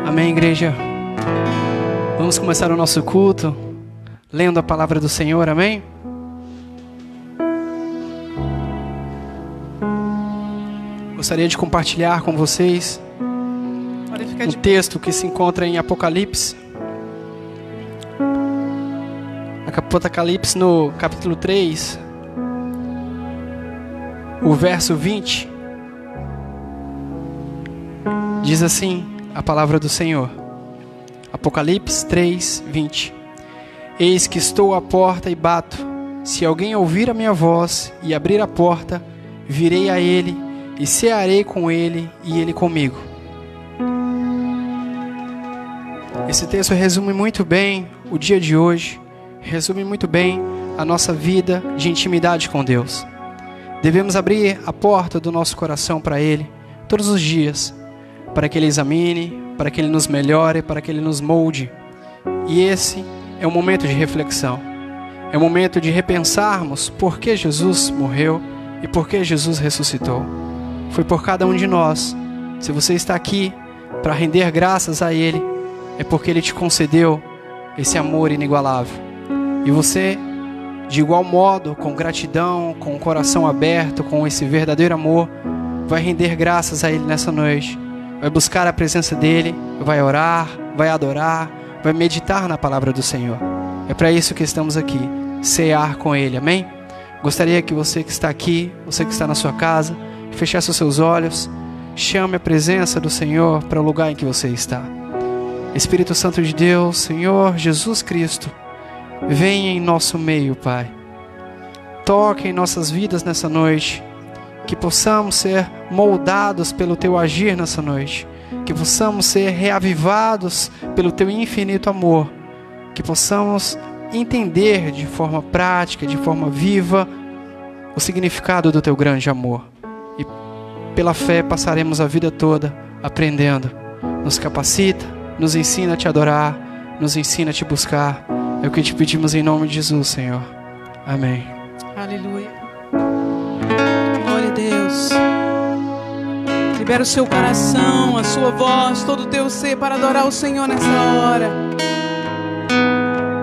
Amém, igreja? Vamos começar o nosso culto lendo a palavra do Senhor, amém? Gostaria de compartilhar com vocês um texto que se encontra em Apocalipse. Apocalipse no capítulo 3, o verso 20. Diz assim a palavra do Senhor. Apocalipse 3, 20. Eis que estou à porta e bato. Se alguém ouvir a minha voz e abrir a porta, virei a ele e cearei com ele e ele comigo. Esse texto resume muito bem o dia de hoje, resume muito bem a nossa vida de intimidade com Deus. Devemos abrir a porta do nosso coração para Ele todos os dias, para que Ele examine, para que Ele nos melhore, para que Ele nos molde. E esse é um momento de reflexão. É um momento de repensarmos por que Jesus morreu e por que Jesus ressuscitou. Foi por cada um de nós. Se você está aqui para render graças a Ele, é porque Ele te concedeu esse amor inigualável. E você, de igual modo, com gratidão, com o coração aberto, com esse verdadeiro amor, vai render graças a Ele nessa noite. Vai buscar a presença dEle, vai orar, vai adorar, vai meditar na palavra do Senhor. É para isso que estamos aqui, cear com Ele, amém? Gostaria que você que está aqui, você que está na sua casa, fechasse os seus olhos, chame a presença do Senhor para o lugar em que você está. Espírito Santo de Deus, Senhor Jesus Cristo, venha em nosso meio, Pai. Toque em nossas vidas nessa noite. Que possamos ser moldados pelo Teu agir nessa noite. Que possamos ser reavivados pelo Teu infinito amor. Que possamos entender de forma prática, de forma viva, o significado do Teu grande amor. E pela fé passaremos a vida toda aprendendo. Nos capacita, nos ensina a Te adorar, nos ensina a Te buscar. É o que Te pedimos em nome de Jesus, Senhor. Amém. Aleluia. Glória a Deus. Libera o seu coração, a sua voz, todo o teu ser para adorar o Senhor nessa hora.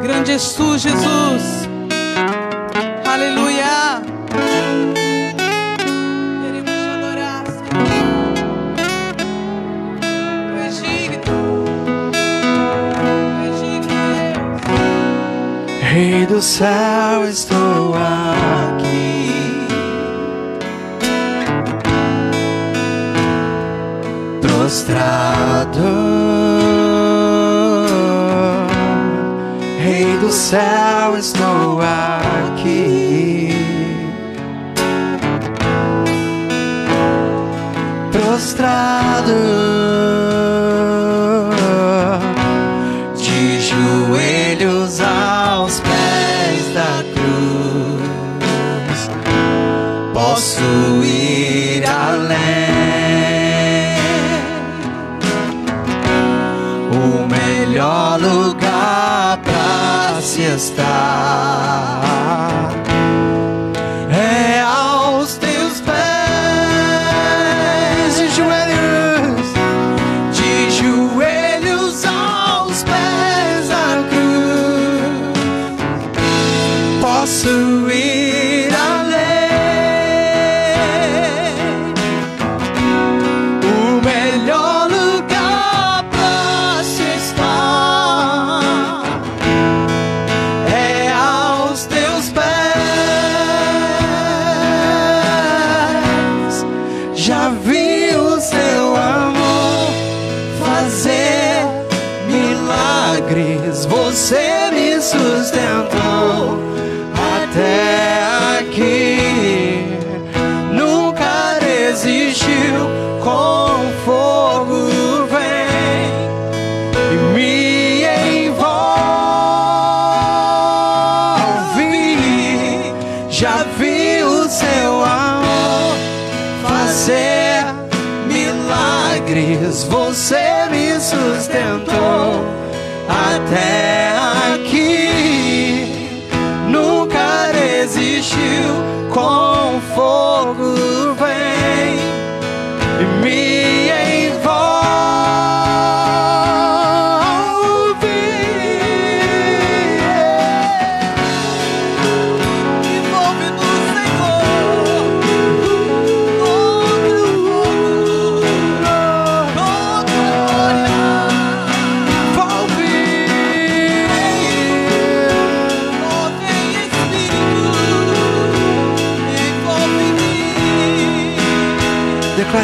Grande és Tu, Jesus. Aleluia. Queremos Te adorar, Senhor. Tu és digno. Tu és digno, Deus. Rei do céu, estou aqui. Prostrado, Rei do céu, estou aqui. Prostrado, de joelhos aos pés da cruz, posso ir além. O melhor lugar pra se estar é aos Teus pés, de joelhos aos pés da cruz, posso ir além. O melhor lugar pra se estar é aos Teus pés. Já vi o Seu amor fazer milagres, Você me sustentou até aqui. Nunca resistiu, com fogo vem e me envolve. Já vi o Seu amor fazer milagres, Você me sustentou até aqui. Nunca resistiu, com fogo vem e me envolve.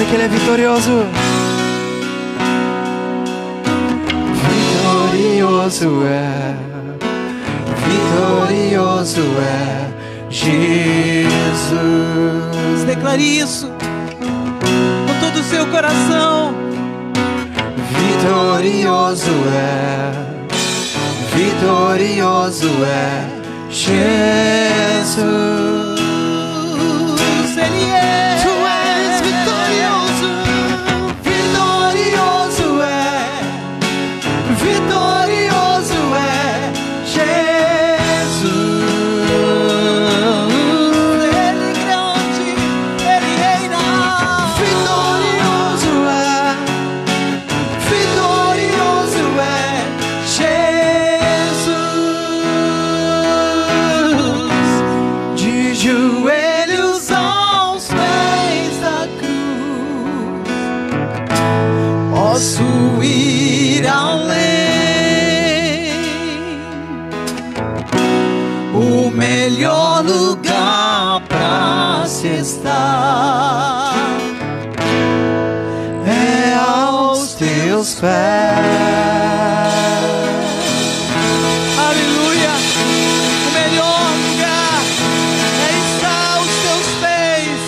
Declare que Ele é vitorioso. Vitorioso é, vitorioso é Jesus. Declare isso com todo o seu coração. Vitorioso é, vitorioso é Jesus. Ele é. Tu és vitorioso, vitorioso é, vitorioso é Jesus. Ele é grande, Ele reina. Vitorioso é, vitorioso é Jesus. De joelhos aos pés da cruz, posso ir além. O melhor lugar pra se estar é aos teus pés. Aleluia. O melhor lugar é estar aos teus pés,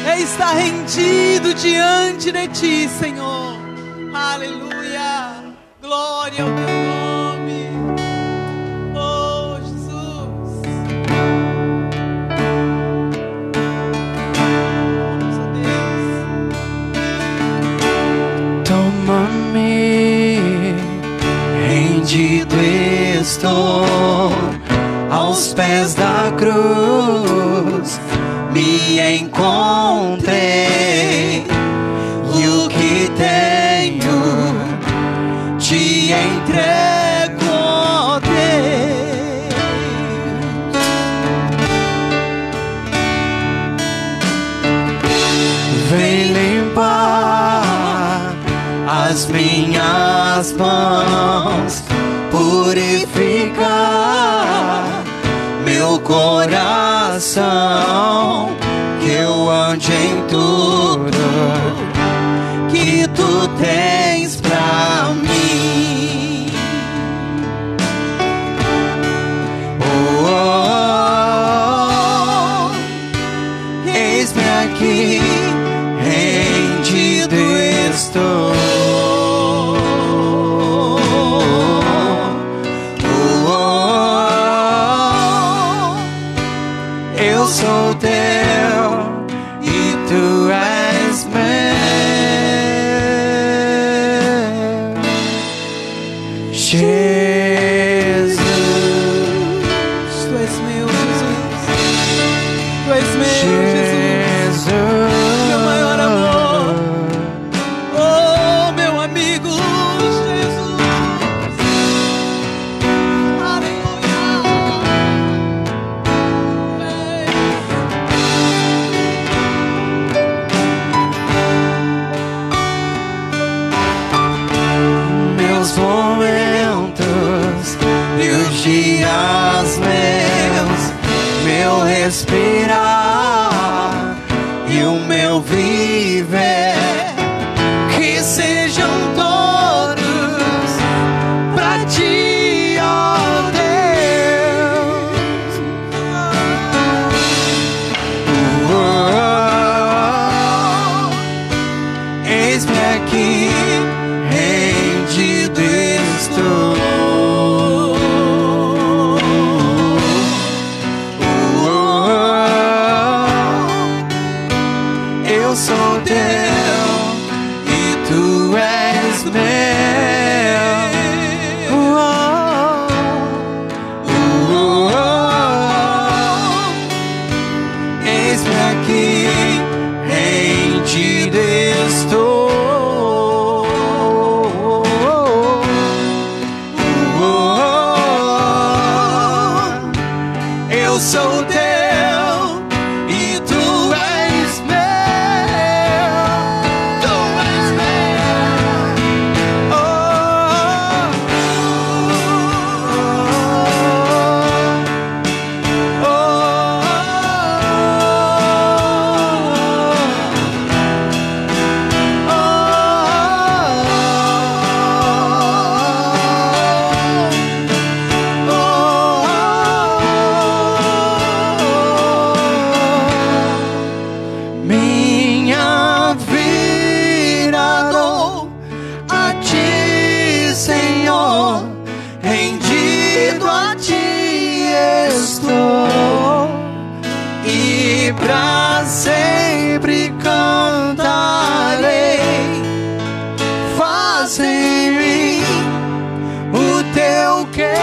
é estar rendido diante de ti, Senhor. Aleluia. Glória ao teu nome. Oh, Jesus. Vamos a Deus. Toma-me, rendido estou aos pés da cruz, me encontrei e o que tenho te entrego, ó Deus. Vem limpar as minhas mãos, purificar meu coração, que eu ande em tudo que tu tens pra mim. Oh, oh, oh, eis-me aqui, rendido estou. Eu sou teu e tu és meu. Jesus, Tu és meu, Jesus. Tu és meu, Jesus. Meu maior amor. Oh, meu amigo Jesus. Aleluia. Meus momentos e os dias meus, meu respirar e o meu viver, que sejam todos pra ti, ó Deus. Eis-me aqui, rendido estou. Eu sou teu e tu és meu. Eis-me aqui, rendido estou. Eu sou teu e tu és meu. Tu és meu. Oh, faz em mim o teu querer.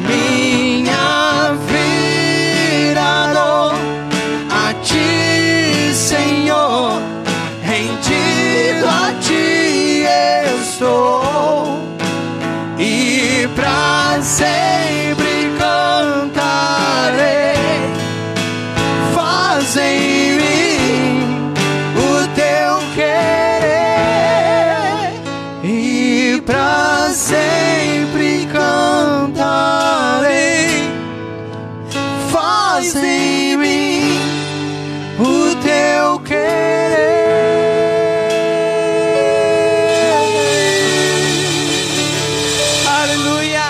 Minha vida dou a ti, Senhor, rendido a ti estou, e pra sempre cantarei. Faz em mim o teu querer, e pra sempre cantarei. Faz em mim o teu querer. Aleluia.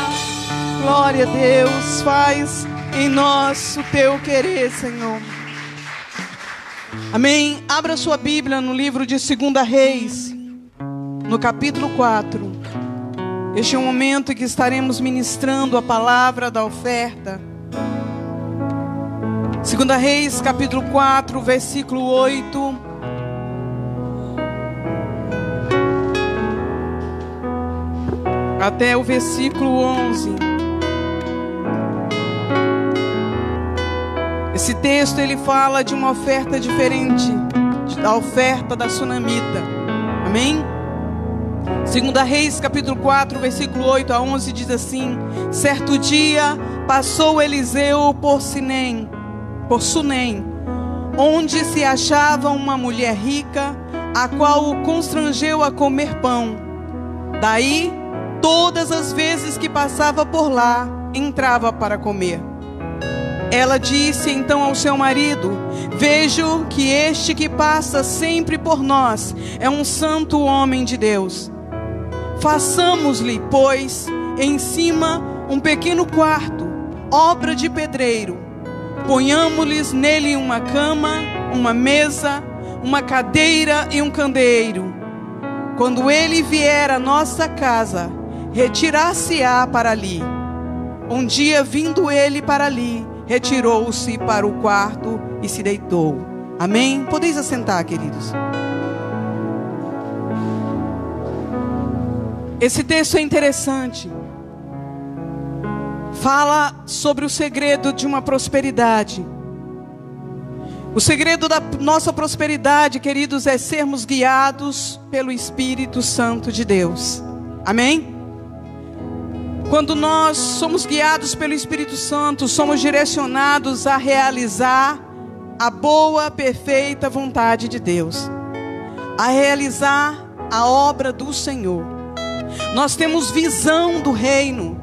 Glória a Deus. Faz em nós o teu querer, Senhor. Amém. Abra sua Bíblia no livro de 2 Reis, no capítulo 4. Este é um momento em que estaremos ministrando a palavra da oferta. 2 Reis, capítulo 4, versículo 8. Até o versículo 11. Esse texto ele fala de uma oferta diferente da oferta da sunamita. Amém? 2 Reis capítulo 4, versículo 8 a 11 diz assim: certo dia passou Eliseu por Sunem, onde se achava uma mulher rica, a qual o constrangeu a comer pão. Daí, todas as vezes que passava por lá, entrava para comer. Ela disse então ao seu marido: vejo que este que passa sempre por nós é um santo homem de Deus. Façamos-lhe, pois, em cima um pequeno quarto, obra de pedreiro. Ponhamos-lhes nele uma cama, uma mesa, uma cadeira e um candeeiro. Quando ele vier à nossa casa, retirar-se-á para ali. Um dia, vindo ele para ali, retirou-se para o quarto e se deitou. Amém? Podeis assentar, queridos. Esse texto é interessante. Fala sobre o segredo de uma prosperidade. O segredo da nossa prosperidade, queridos, é sermos guiados pelo Espírito Santo de Deus. Amém? Quando nós somos guiados pelo Espírito Santo, somos direcionados a realizar a boa, perfeita vontade de Deus, a realizar a obra do Senhor. Nós temos visão do reino.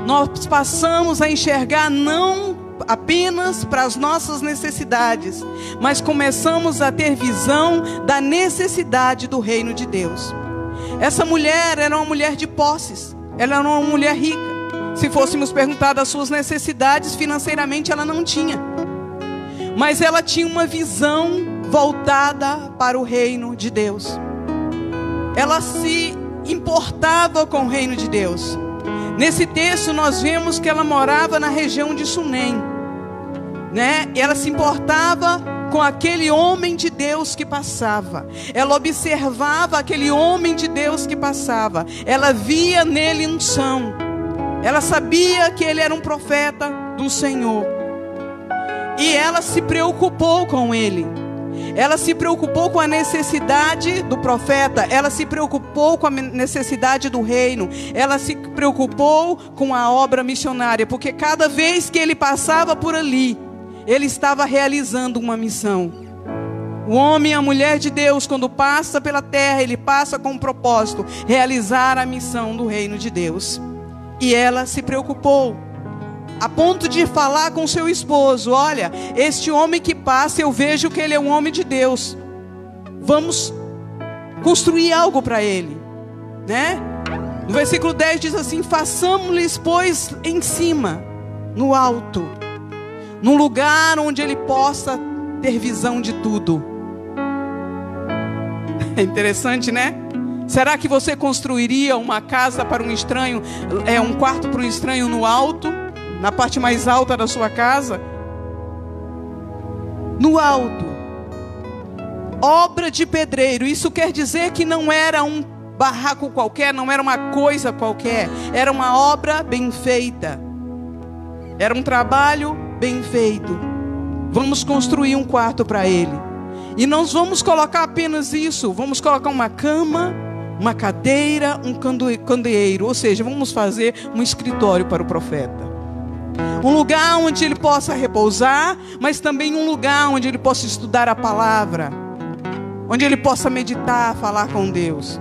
Nós passamos a enxergar não apenas para as nossas necessidades, mas começamos a ter visão da necessidade do reino de Deus. Essa mulher era uma mulher de posses. Ela era uma mulher rica. Se fôssemos perguntar das suas necessidades, financeiramente ela não tinha. Mas ela tinha uma visão voltada para o reino de Deus. Ela se importava com o reino de Deus. Nesse texto nós vemos que ela morava na região de Sunem, né? Ela se importava com aquele homem de Deus que passava. Ela observava aquele homem de Deus que passava. Ela via nele unção. Ela sabia que ele era um profeta do Senhor. E ela se preocupou com ele. Ela se preocupou com a necessidade do profeta. Ela se preocupou com a necessidade do reino. Ela se preocupou com a obra missionária. Porque cada vez que ele passava por ali, ele estava realizando uma missão. O homem e a mulher de Deus, quando passa pela terra, ele passa com um propósito: realizar a missão do reino de Deus. E ela se preocupou, a ponto de falar com seu esposo: olha, este homem que passa, eu vejo que ele é um homem de Deus. Vamos construir algo para ele, né? No versículo 10 diz assim: façamos-lhes, pois, em cima, no alto, num lugar onde ele possa ter visão de tudo. É interessante, né? Será que você construiria uma casa para um estranho, um quarto para um estranho no alto, na parte mais alta da sua casa? No alto. obra de pedreiro. Isso quer dizer que não era um barraco qualquer, não era uma coisa qualquer, era uma obra bem feita, era um trabalho bem feito. Vamos construir um quarto para ele, e não vamos colocar apenas isso, vamos colocar uma cama, uma cadeira, um candeeiro, ou seja, vamos fazer um escritório para o profeta, um lugar onde ele possa repousar, mas também um lugar onde ele possa estudar a palavra, onde ele possa meditar, falar com Deus.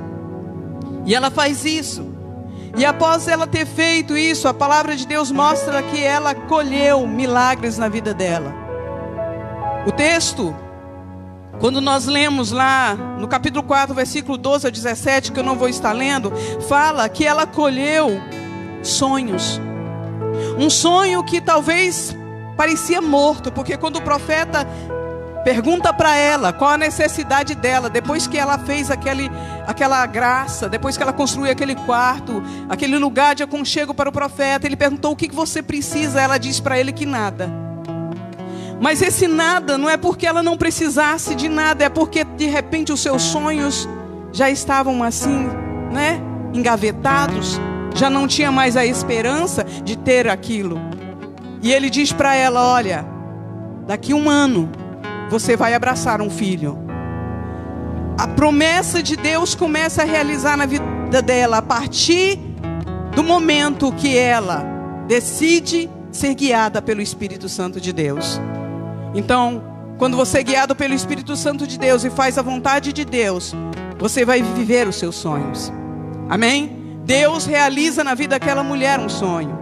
E ela faz isso. E após ela ter feito isso, a palavra de Deus mostra que ela colheu milagres na vida dela. O texto, quando nós lemos lá no capítulo 4, versículo 12 a 17, que eu não vou estar lendo, fala que ela colheu sonhos. Um sonho que talvez parecia morto, porque quando o profeta pergunta para ela qual a necessidade dela, depois que ela fez aquela graça, depois que ela construiu aquele quarto, aquele lugar de aconchego para o profeta, ele perguntou: o que você precisa? Ela disse para ele que nada. Mas esse nada não é porque ela não precisasse de nada, é porque de repente os seus sonhos já estavam assim, né, engavetados, já não tinha mais a esperança de ter aquilo. E ele diz para ela: olha, daqui 1 ano você vai abraçar um filho. A promessa de Deus começa a realizar na vida dela a partir do momento que ela decide ser guiada pelo Espírito Santo de Deus. Então, quando você é guiado pelo Espírito Santo de Deus e faz a vontade de Deus, você vai viver os seus sonhos. Amém? Deus realiza na vida daquela mulher um sonho.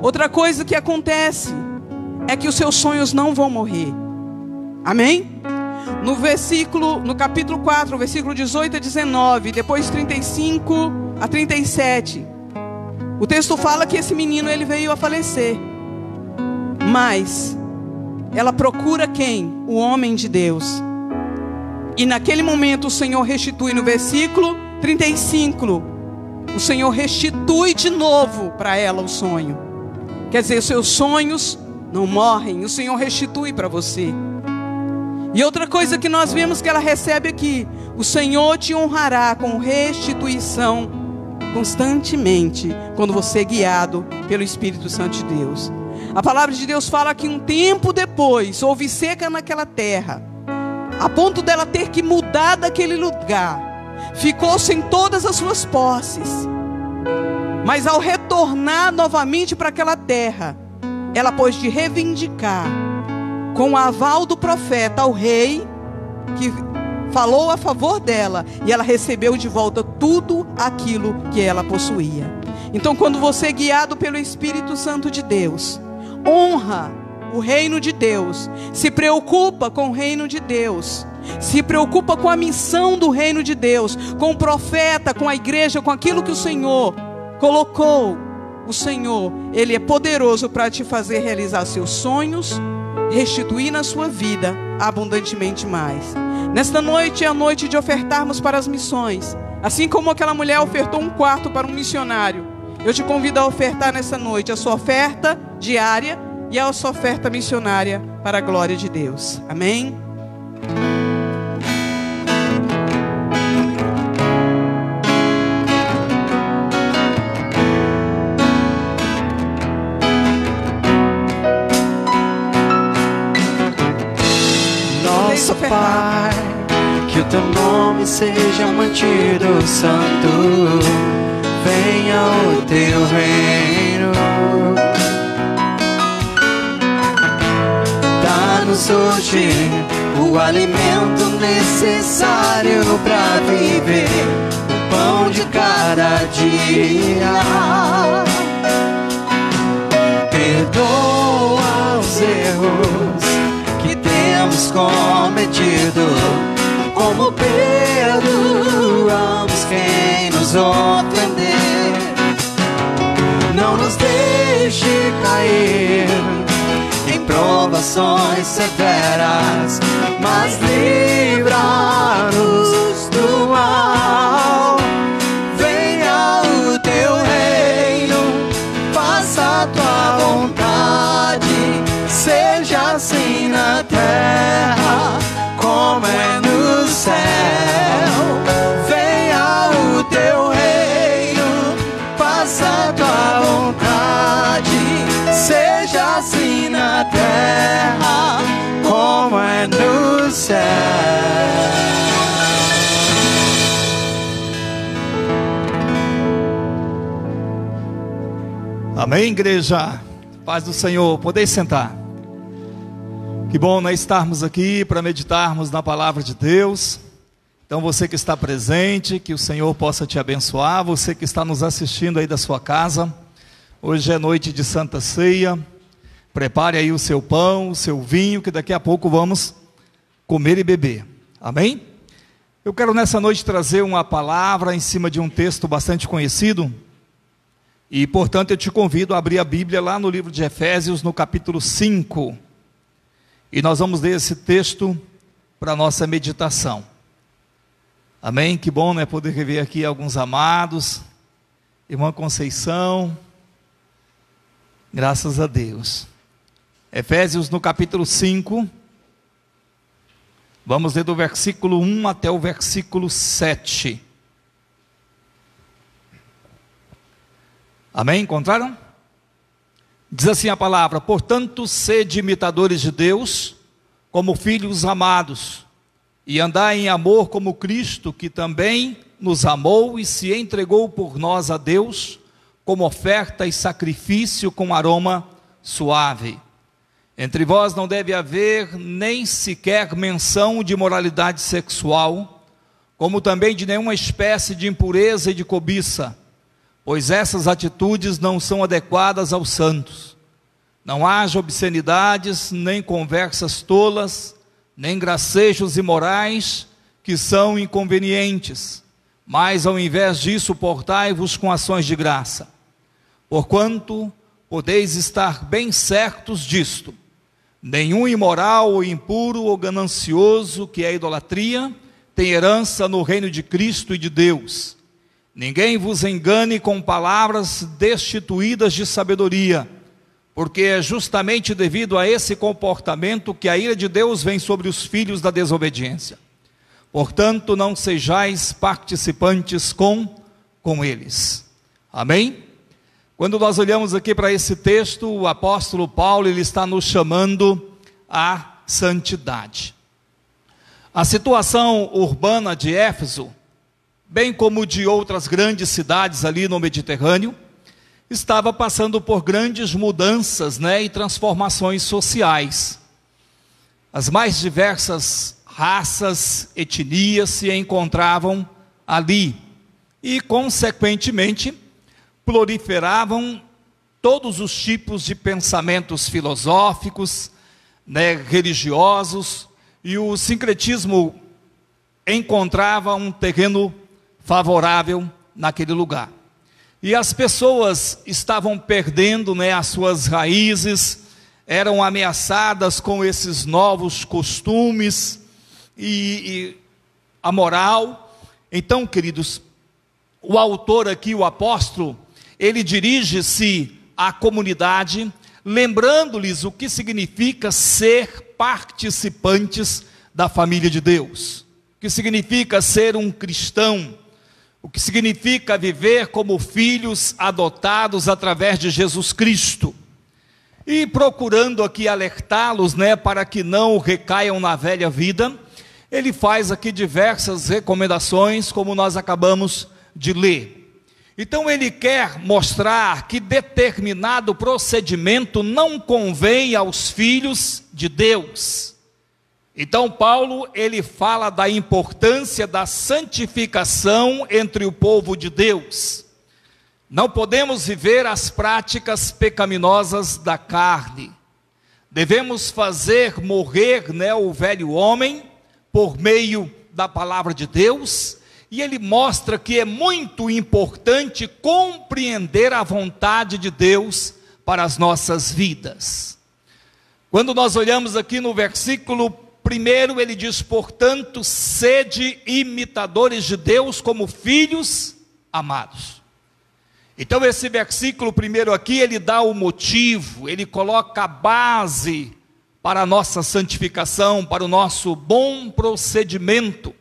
Outra coisa que acontece é que os seus sonhos não vão morrer. Amém? No capítulo 4, versículo 18 a 19, depois 35 a 37, o texto fala que esse menino ele veio a falecer. Mas ela procura quem? O homem de Deus. E naquele momento o Senhor restitui, no versículo 35, o Senhor restitui de novo para ela o sonho. Quer dizer, os seus sonhos não morrem, o Senhor restitui para você. E outra coisa que nós vemos que ela recebe aqui: o Senhor te honrará com restituição constantemente, quando você é guiado pelo Espírito Santo de Deus. A palavra de Deus fala que um tempo depois houve seca naquela terra, a ponto dela ter que mudar daquele lugar. Ficou sem todas as suas posses, mas ao retornar novamente para aquela terra, ela pôde reivindicar, com o aval do profeta, ao rei que falou a favor dela, e ela recebeu de volta tudo aquilo que ela possuía. Então, quando você é guiado pelo Espírito Santo de Deus, honra o reino de Deus, se preocupa com o reino de Deus, se preocupa com a missão do reino de Deus, com o profeta, com a igreja, com aquilo que o Senhor colocou. O Senhor, Ele é poderoso para te fazer realizar seus sonhos, restituir na sua vida abundantemente mais. Nesta noite é a noite de ofertarmos para as missões. Assim como aquela mulher ofertou um quarto para um missionário, eu te convido a ofertar nessa noite a sua oferta diária e a sua oferta missionária para a glória de Deus. Amém? Nosso Pai, que o teu nome seja mantido santo, venha o teu reino, dá-nos hoje o alimento necessário para viver, o pão de cada dia. Perdoa os erros que temos cometido, como perdoamos quem nos ofender. Não nos deixe cair em provações severas, mas livra-nos do mal. Venha o teu reino, faça a tua vontade, seja assim na terra como é nos assim na terra como é no céu. Amém, igreja? Paz do Senhor. Podeis sentar. Que bom nós estarmos aqui para meditarmos na palavra de Deus. Então você que está presente, que o Senhor possa te abençoar. Você que está nos assistindo aí da sua casa, hoje é noite de Santa Ceia. Prepare aí o seu pão, o seu vinho, que daqui a pouco vamos comer e beber. Amém? Eu quero nessa noite trazer uma palavra em cima de um texto bastante conhecido. E portanto eu te convido a abrir a Bíblia lá no livro de Efésios, no capítulo 5. E nós vamos ler esse texto para a nossa meditação. Amém? Que bom, né? Poder rever aqui alguns amados. Irmã Conceição. Graças a Deus. Efésios no capítulo 5. Vamos ler do versículo 1 até o versículo 7. Amém? Encontraram? Diz assim a palavra: portanto, sede imitadores de Deus, como filhos amados, e andai em amor como Cristo, que também nos amou e se entregou por nós a Deus, como oferta e sacrifício com aroma suave. Entre vós não deve haver nem sequer menção de imoralidade sexual, como também de nenhuma espécie de impureza e de cobiça, pois essas atitudes não são adequadas aos santos. Não haja obscenidades, nem conversas tolas, nem gracejos imorais, que são inconvenientes, mas ao invés disso portai-vos com ações de graça. Porquanto podeis estar bem certos disto: nenhum imoral ou impuro ou ganancioso, que é idolatria, tem herança no reino de Cristo e de Deus. Ninguém vos engane com palavras destituídas de sabedoria, porque é justamente devido a esse comportamento que a ira de Deus vem sobre os filhos da desobediência. Portanto, não sejais participantes com eles. Amém? Quando nós olhamos aqui para esse texto, o apóstolo Paulo, ele está nos chamando à santidade. A situação urbana de Éfeso, bem como de outras grandes cidades ali no Mediterrâneo, estava passando por grandes mudanças, e transformações sociais. As mais diversas raças, etnias se encontravam ali e, consequentemente, proliferavam todos os tipos de pensamentos filosóficos, religiosos, e o sincretismo encontrava um terreno favorável naquele lugar. E as pessoas estavam perdendo, as suas raízes, eram ameaçadas com esses novos costumes e a moral. Então, queridos, o autor aqui, o apóstolo, ele dirige-se à comunidade, lembrando-lhes o que significa ser participantes da família de Deus, o que significa ser um cristão, o que significa viver como filhos adotados através de Jesus Cristo, e procurando aqui alertá-los, para que não recaiam na velha vida. Ele faz aqui diversas recomendações, como nós acabamos de ler. Então ele quer mostrar que determinado procedimento não convém aos filhos de Deus. Então Paulo, ele fala da importância da santificação entre o povo de Deus. Não podemos viver as práticas pecaminosas da carne. Devemos fazer morrer, o velho homem por meio da palavra de Deus. E ele mostra que é muito importante compreender a vontade de Deus para as nossas vidas. Quando nós olhamos aqui no versículo 1, ele diz: portanto, sede imitadores de Deus como filhos amados. Então esse versículo 1 aqui, ele dá o motivo, ele coloca a base para a nossa santificação, para o nosso bom procedimento.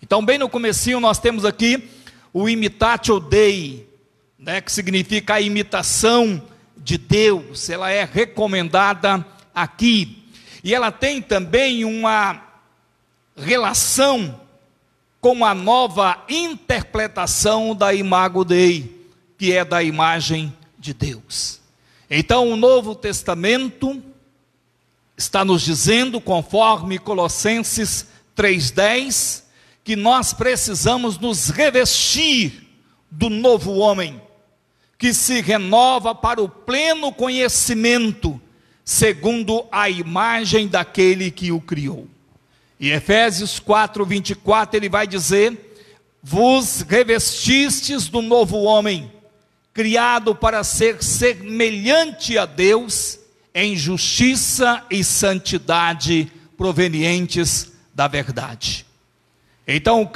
Então bem no comecinho nós temos aqui o imitatio Dei, que significa a imitação de Deus, ela é recomendada aqui. E ela tem também uma relação com a nova interpretação da Imago Dei, que é da imagem de Deus. Então o Novo Testamento está nos dizendo, conforme Colossenses 3,10, que nós precisamos nos revestir do novo homem, que se renova para o pleno conhecimento, segundo a imagem daquele que o criou. Em Efésios 4:24 ele vai dizer: vos revestistes do novo homem, criado para ser semelhante a Deus, em justiça e santidade provenientes da verdade. Então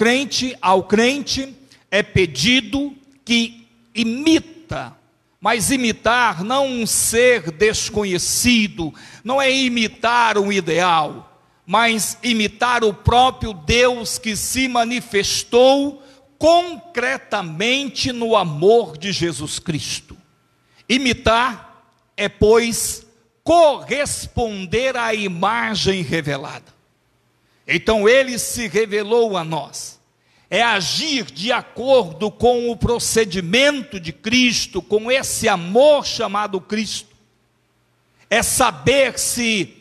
ao crente é pedido que imita, mas imitar não um ser desconhecido, não é imitar um ideal, mas imitar o próprio Deus que se manifestou concretamente no amor de Jesus Cristo. Imitar é, pois, corresponder à imagem revelada. Então ele se revelou a nós. É agir de acordo com o procedimento de Cristo, com esse amor chamado Cristo. É saber se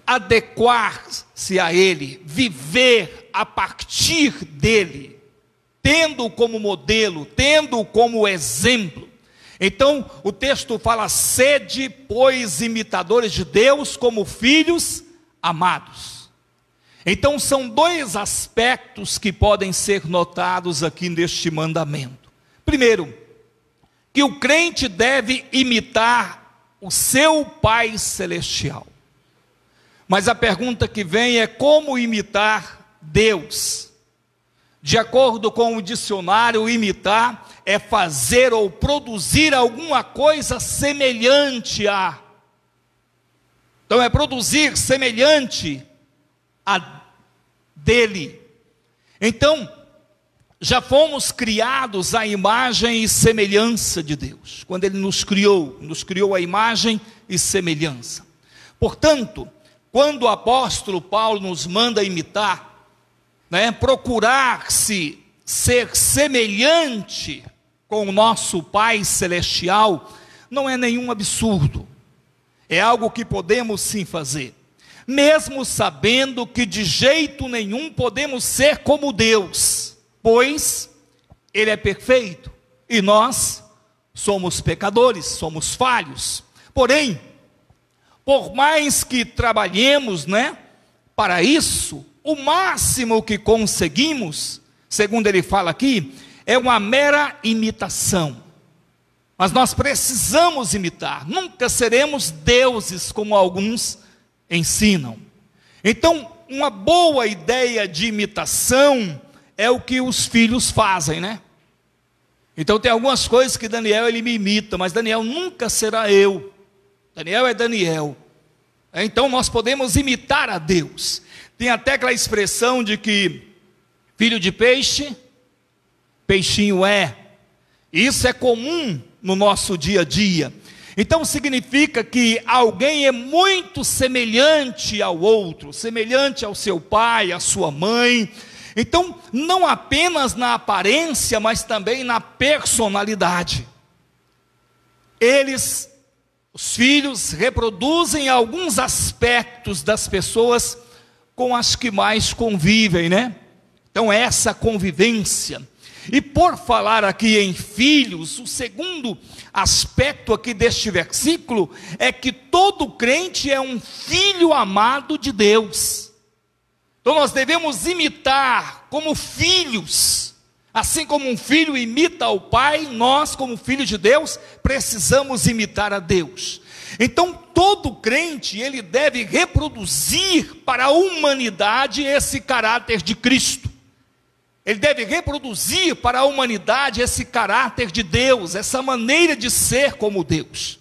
adequar-se a Ele, viver a partir dEle, tendo como modelo, tendo como exemplo. Então o texto fala: sede, pois, imitadores de Deus como filhos amados. Então são dois aspectos que podem ser notados aqui neste mandamento. Primeiro, que o crente deve imitar o seu Pai Celestial. Mas a pergunta que vem é: como imitar Deus? De acordo com o dicionário, imitar é fazer ou produzir alguma coisa semelhante a. Então é produzir semelhante a dele. Então, já fomos criados à imagem e semelhança de Deus. Quando Ele nos criou à imagem e semelhança. Portanto, quando o apóstolo Paulo nos manda imitar, procurar-se ser semelhante com o nosso Pai Celestial, não é nenhum absurdo. É algo que podemos sim fazer. Mesmo sabendo que de jeito nenhum podemos ser como Deus, pois Ele é perfeito e nós somos pecadores, somos falhos. Porém, por mais que trabalhemos, para isso, o máximo que conseguimos, segundo ele fala aqui, é uma mera imitação. Mas nós precisamos imitar, nunca seremos deuses como alguns ensinam. Então, uma boa ideia de imitação é o que os filhos fazem, Então tem algumas coisas que Daniel ele me imita, mas Daniel nunca será eu. Daniel é Daniel. Então nós podemos imitar a Deus. Tem até aquela expressão de que filho de peixe, peixinho é. Isso é comum no nosso dia a dia. Então significa que alguém é muito semelhante ao outro, semelhante ao seu pai, à sua mãe. Então, não apenas na aparência, mas também na personalidade. Os filhos, reproduzem alguns aspectos das pessoas com as que mais convivem, Então, essa convivência. E por falar aqui em filhos, o segundo aspecto aqui deste versículo é que todo crente é um filho amado de Deus. Então nós devemos imitar como filhos, assim como um filho imita o pai, nós como filhos de Deus precisamos imitar a Deus. Então todo crente ele deve reproduzir para a humanidade esse caráter de Cristo. Ele deve reproduzir para a humanidade esse caráter de Deus, essa maneira de ser como Deus.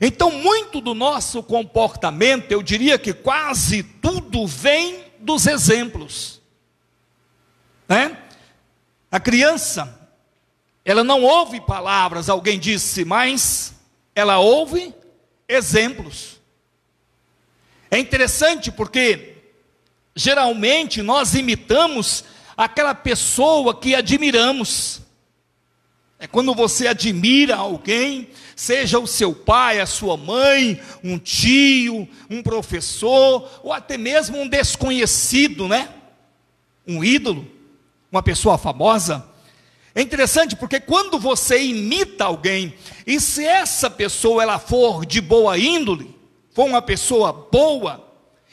Então, muito do nosso comportamento, eu diria que quase tudo vem dos exemplos. A criança, Ela não ouve palavras, alguém disse, mas ela ouve exemplos. É interessante porque geralmente nós imitamos aquela pessoa que admiramos. É quando você admira alguém, seja o seu pai, a sua mãe, um tio, um professor, ou até mesmo um desconhecido, né? Um ídolo, uma pessoa famosa. É interessante porque quando você imita alguém, e se essa pessoa ela for de boa índole, for uma pessoa boa,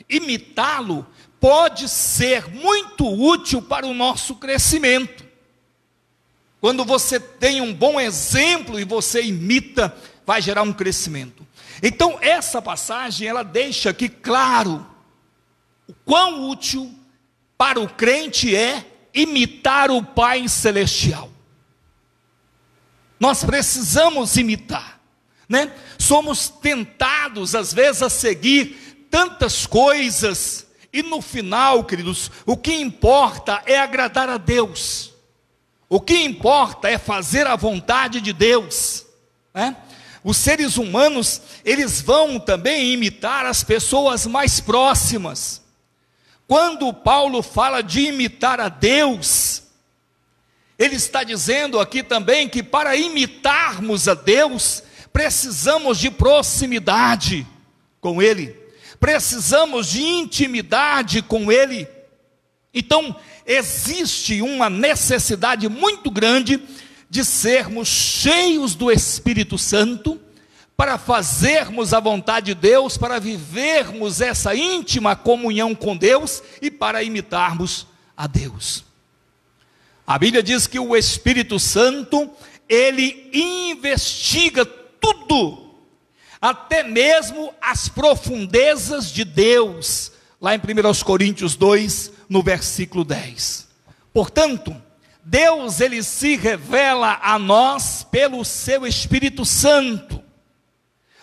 imitá-lo pode ser muito útil para o nosso crescimento. Quando você tem um bom exemplo e você imita, vai gerar um crescimento. Então essa passagem ela deixa aqui claro o quão útil para o crente é imitar o Pai Celestial. Nós precisamos imitar, né? Somos tentados às vezes a seguir tantas coisas e no final, queridos, o que importa é agradar a Deus. O que importa é fazer a vontade de Deus, né? Os seres humanos, eles vão também imitar as pessoas mais próximas. Quando Paulo fala de imitar a Deus, ele está dizendo aqui também que para imitarmos a Deus, precisamos de proximidade com Ele, precisamos de intimidade com Ele. Então, existe uma necessidade muito grande de sermos cheios do Espírito Santo, para fazermos a vontade de Deus, para vivermos essa íntima comunhão com Deus e para imitarmos a Deus. A Bíblia diz que o Espírito Santo, ele investiga tudo, até mesmo as profundezas de Deus, lá em 1 Coríntios 2, no versículo 10. Portanto, Deus ele se revela a nós pelo seu Espírito Santo.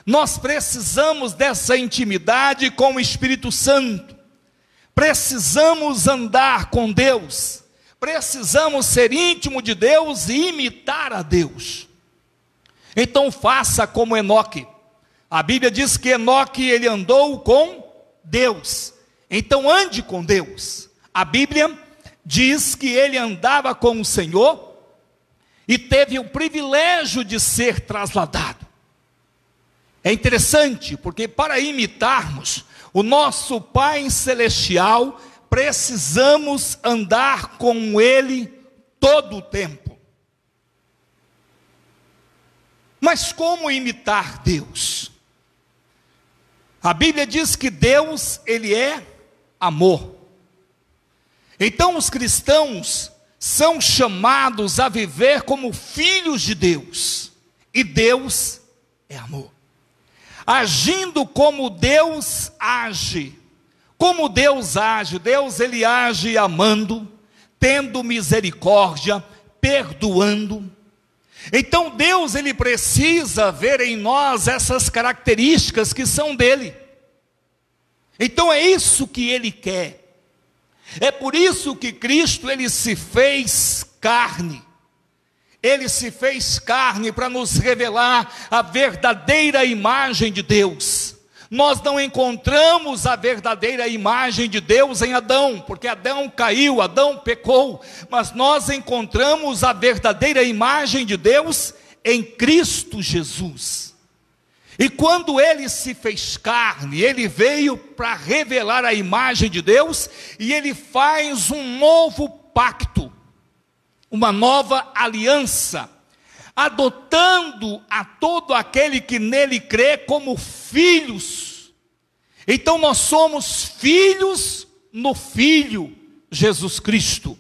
Nós precisamos dessa intimidade com o Espírito Santo. Precisamos andar com Deus. Precisamos ser íntimo de Deus e imitar a Deus. Então faça como Enoque. A Bíblia diz que Enoque ele andou com Deus. Então ande com Deus. A Bíblia diz que ele andava com o Senhor e teve o privilégio de ser trasladado. É interessante, porque para imitarmos o nosso Pai Celestial, precisamos andar com Ele todo o tempo. Mas como imitar Deus? A Bíblia diz que Deus, Ele é amor. Então os cristãos são chamados a viver como filhos de Deus. E Deus é amor. Agindo como Deus age. Como Deus age? Deus ele age amando, tendo misericórdia, perdoando. Então Deus ele precisa ver em nós essas características que são dele. Então é isso que ele quer. É por isso que Cristo ele se fez carne. Ele se fez carne para nos revelar a verdadeira imagem de Deus. Nós não encontramos a verdadeira imagem de Deus em Adão, porque Adão caiu, Adão pecou, mas nós encontramos a verdadeira imagem de Deus em Cristo Jesus. E quando ele se fez carne, ele veio para revelar a imagem de Deus, e ele faz um novo pacto, uma nova aliança, adotando a todo aquele que nele crê como filhos. Então nós somos filhos no Filho Jesus Cristo.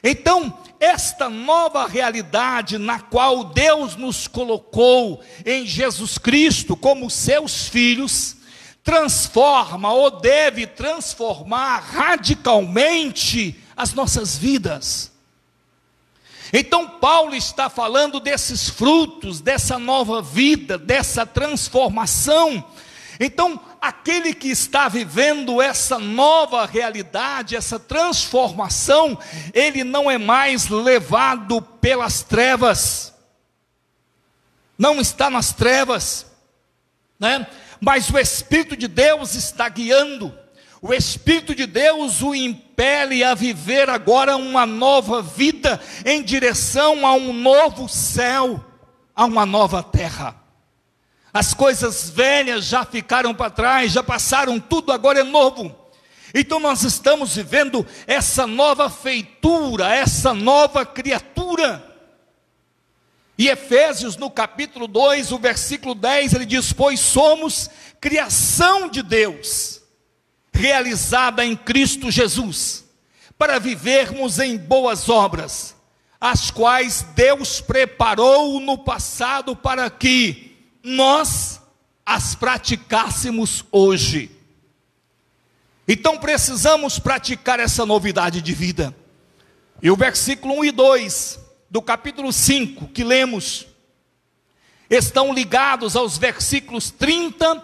Então esta nova realidade na qual Deus nos colocou em Jesus Cristo como seus filhos, transforma ou deve transformar radicalmente as nossas vidas. Então Paulo está falando desses frutos, dessa nova vida, dessa transformação. Então aquele que está vivendo essa nova realidade, essa transformação, ele não é mais levado pelas trevas, não está nas trevas, né? Mas o Espírito de Deus está guiando, o Espírito de Deus o impele a viver agora uma nova vida, em direção a um novo céu, a uma nova terra. As coisas velhas já ficaram para trás, já passaram, tudo agora é novo. Então nós estamos vivendo essa nova feitura, essa nova criatura. E Efésios, no capítulo 2, o versículo 10, ele diz: pois somos criação de Deus, realizada em Cristo Jesus, para vivermos em boas obras, as quais Deus preparou no passado para que nós as praticássemos hoje. Então precisamos praticar essa novidade de vida. E o versículo 1 e 2 do capítulo 5 que lemos estão ligados aos versículos 30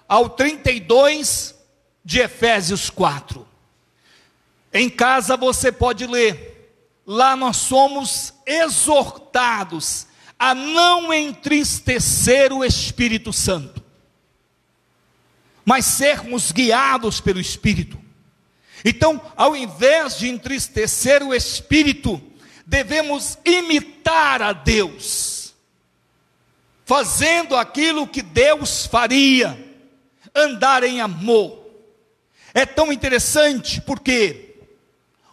ao 32 de Efésios 4. Em casa você pode ler. Lá nós somos exortados a não entristecer o Espírito Santo, mas sermos guiados pelo Espírito. Então, ao invés de entristecer o Espírito, devemos imitar a Deus, fazendo aquilo que Deus faria, andar em amor. É tão interessante porque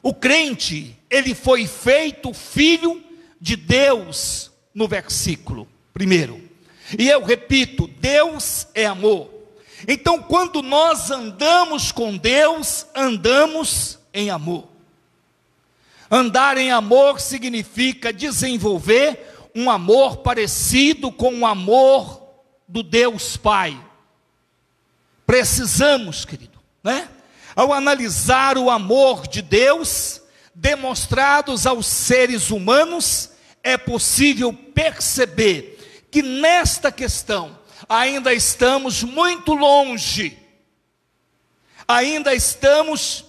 o crente, ele foi feito filho de Deus, no versículo 1. E eu repito, Deus é amor. Então quando nós andamos com Deus, andamos em amor. Andar em amor significa desenvolver um amor parecido com o amor do Deus Pai. Precisamos, querido, né? Ao analisar o amor de Deus demonstrados aos seres humanos, é possível perceber que nesta questão ainda estamos muito longe, ainda estamos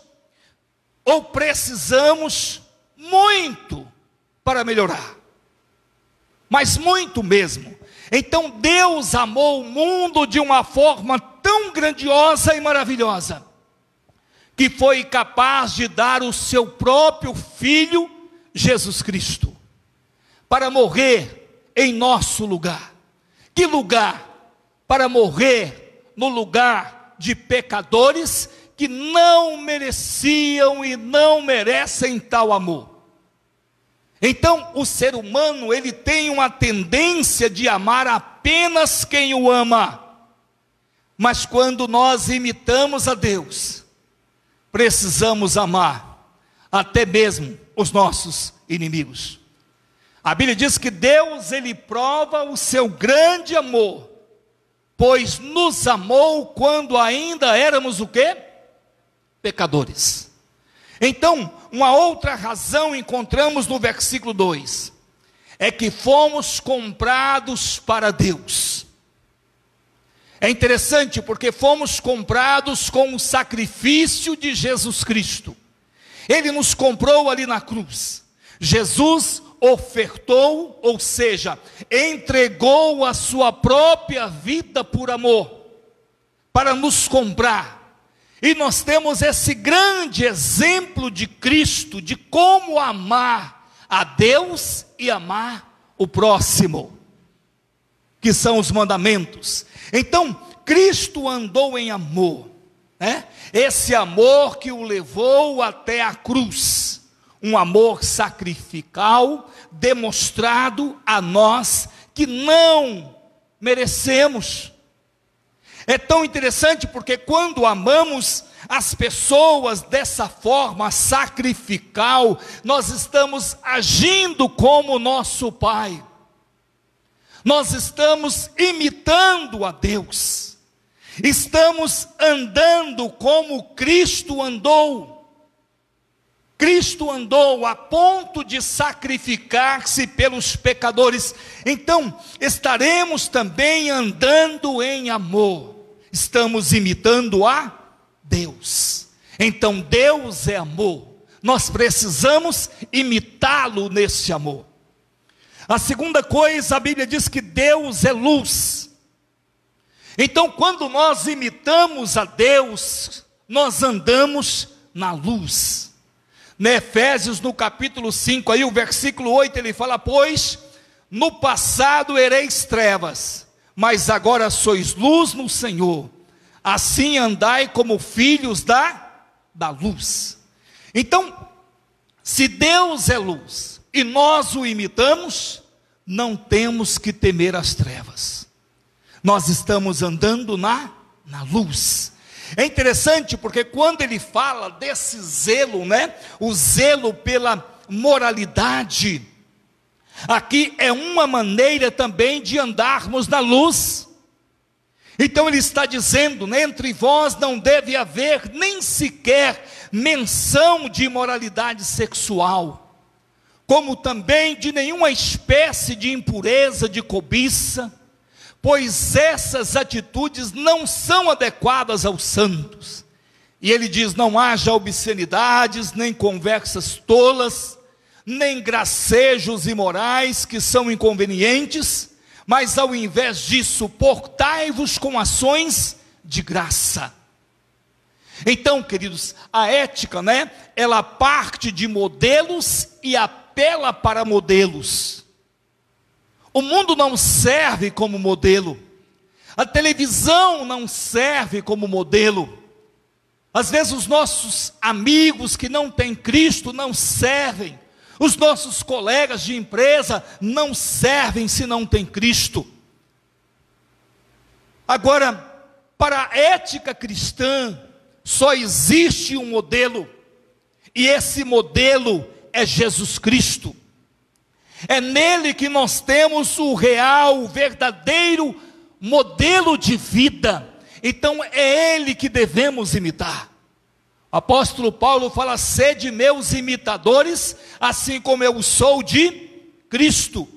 ou precisamos muito para melhorar, mas muito mesmo. Então Deus amou o mundo de uma forma tão grandiosa e maravilhosa, que foi capaz de dar o seu próprio Filho, Jesus Cristo, para morrer em nosso lugar. Que lugar? Para morrer no lugar de pecadores que não mereciam e não merecem tal amor. Então o ser humano, ele tem uma tendência de amar apenas quem o ama. Mas quando nós imitamos a Deus, precisamos amar até mesmo os nossos inimigos. A Bíblia diz que Deus, ele prova o seu grande amor, pois nos amou quando ainda éramos o quê? Pecadores. Então, uma outra razão encontramos no versículo 2, é que fomos comprados para Deus. É interessante porque fomos comprados com o sacrifício de Jesus Cristo. Ele nos comprou ali na cruz. Jesus ofertou, ou seja, entregou a sua própria vida por amor, para nos comprar. E nós temos esse grande exemplo de Cristo, de como amar a Deus e amar o próximo, que são os mandamentos. Então, Cristo andou em amor, né? Esse amor que o levou até a cruz, um amor sacrificial, demonstrado a nós que não merecemos. É tão interessante porque quando amamos as pessoas dessa forma sacrificial, nós estamos agindo como nosso Pai. Nós estamos imitando a Deus. Estamos andando como Cristo andou. Cristo andou a ponto de sacrificar-se pelos pecadores. Então, estaremos também andando em amor. estamos imitando a Deus. Então Deus é amor, nós precisamos imitá-lo nesse amor. A segunda coisa, a Bíblia diz que Deus é luz. Então quando nós imitamos a Deus, nós andamos na luz. Em Efésios, no capítulo 5, aí o versículo 8, ele fala: pois no passado ereis trevas, mas agora sois luz no Senhor, assim andai como filhos da luz. Então, se Deus é luz, e nós o imitamos, não temos que temer as trevas, nós estamos andando na luz. É interessante porque quando ele fala desse zelo, o zelo pela moralidade, aqui é uma maneira também de andarmos na luz. Então ele está dizendo, entre vós não deve haver nem sequer menção de imoralidade sexual, como também de nenhuma espécie de impureza, de cobiça, pois essas atitudes não são adequadas aos santos. E ele diz: não haja obscenidades, nem conversas tolas, nem gracejos imorais que são inconvenientes, mas ao invés disso, portai-vos com ações de graça. Então, queridos, a ética, ela parte de modelos e apela para modelos. O mundo não serve como modelo, a televisão não serve como modelo. Às vezes os nossos amigos que não têm Cristo não servem, os nossos colegas de empresa não servem se não têm Cristo. Agora, para a ética cristã, só existe um modelo, e esse modelo é Jesus Cristo. É nele que nós temos o real, o verdadeiro modelo de vida. Então é ele que devemos imitar. O apóstolo Paulo fala: sede meus imitadores, assim como eu sou de Cristo.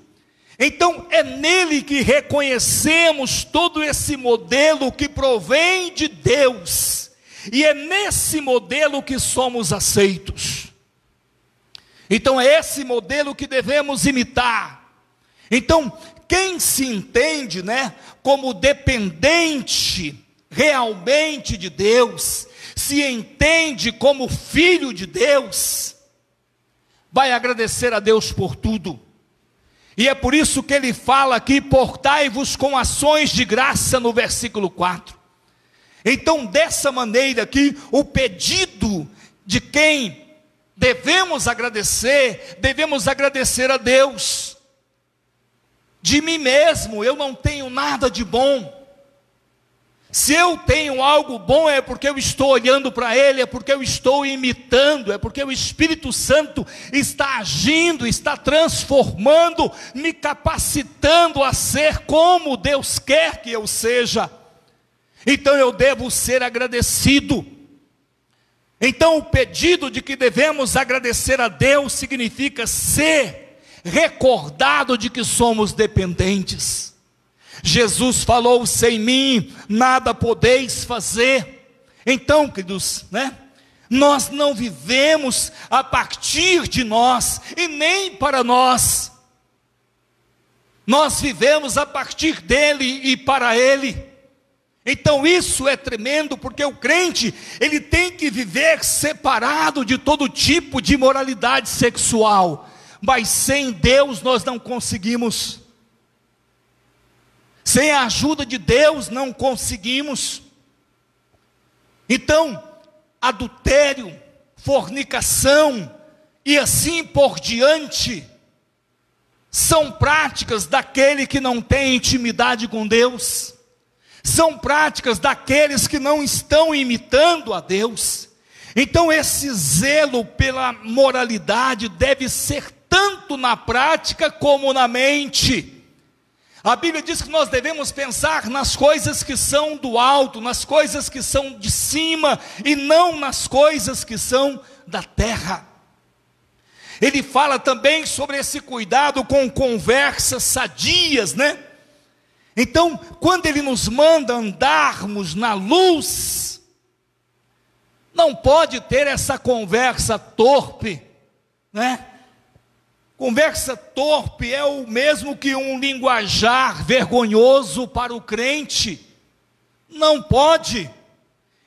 Então é nele que reconhecemos todo esse modelo que provém de Deus, e é nesse modelo que somos aceitos. Então é esse modelo que devemos imitar. Então, quem se entende, como dependente realmente de Deus, se entende como filho de Deus, vai agradecer a Deus por tudo. E é por isso que ele fala aqui: portai-vos com ações de graça, no versículo 4. Então, dessa maneira aqui, o pedido de quem devemos agradecer a Deus. De mim mesmo, eu não tenho nada de bom. Se eu tenho algo bom, é porque eu estou olhando para Ele, é porque eu estou imitando, é porque o Espírito Santo está agindo, está transformando, me capacitando a ser como Deus quer que eu seja. Então eu devo ser agradecido. Então o pedido de que devemos agradecer a Deus significa ser recordado de que somos dependentes. Jesus falou: sem mim nada podeis fazer. Então, queridos, nós não vivemos a partir de nós e nem para nós. Nós vivemos a partir dele e para ele. Então isso é tremendo, porque o crente, ele tem que viver separado de todo tipo de imoralidade sexual. Mas sem Deus nós não conseguimos. Sem a ajuda de Deus não conseguimos. Então, adultério, fornicação e assim por diante, são práticas daquele que não tem intimidade com Deus. São práticas daqueles que não estão imitando a Deus. Então esse zelo pela moralidade deve ser tanto na prática como na mente. A Bíblia diz que nós devemos pensar nas coisas que são do alto, nas coisas que são de cima, e não nas coisas que são da terra. Ele fala também sobre esse cuidado com conversas sadias, Então, quando ele nos manda andarmos na luz, não pode ter essa conversa torpe, né? Conversa torpe é o mesmo que um linguajar vergonhoso para o crente. Não pode.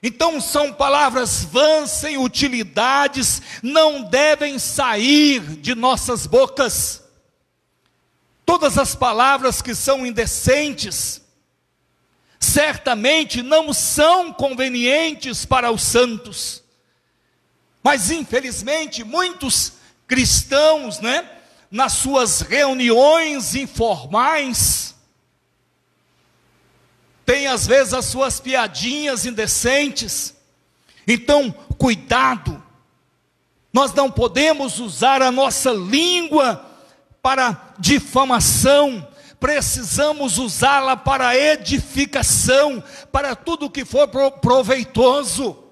Então são palavras vãs, sem utilidades, não devem sair de nossas bocas. Todas as palavras que são indecentes, certamente não são convenientes para os santos. Mas infelizmente muitos cristãos, né, nas suas reuniões informais, têm às vezes as suas piadinhas indecentes. Então, cuidado, nós não podemos usar a nossa língua para difamação, precisamos usá-la para edificação, para tudo que for proveitoso.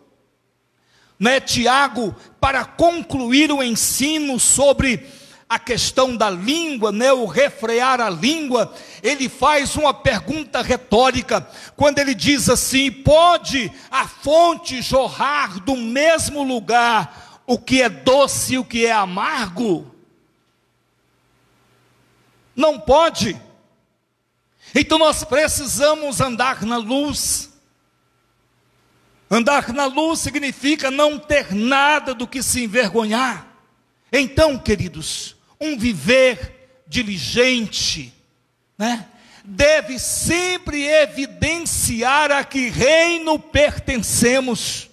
Né, Tiago, para concluir o ensino sobre a questão da língua, né, o refrear a língua, ele faz uma pergunta retórica, quando ele diz assim: pode a fonte jorrar do mesmo lugar o que é doce e o que é amargo? Não pode. Então nós precisamos andar na luz. Andar na luz significa não ter nada do que se envergonhar. Então, queridos, um viver diligente, né, deve sempre evidenciar a que reino pertencemos.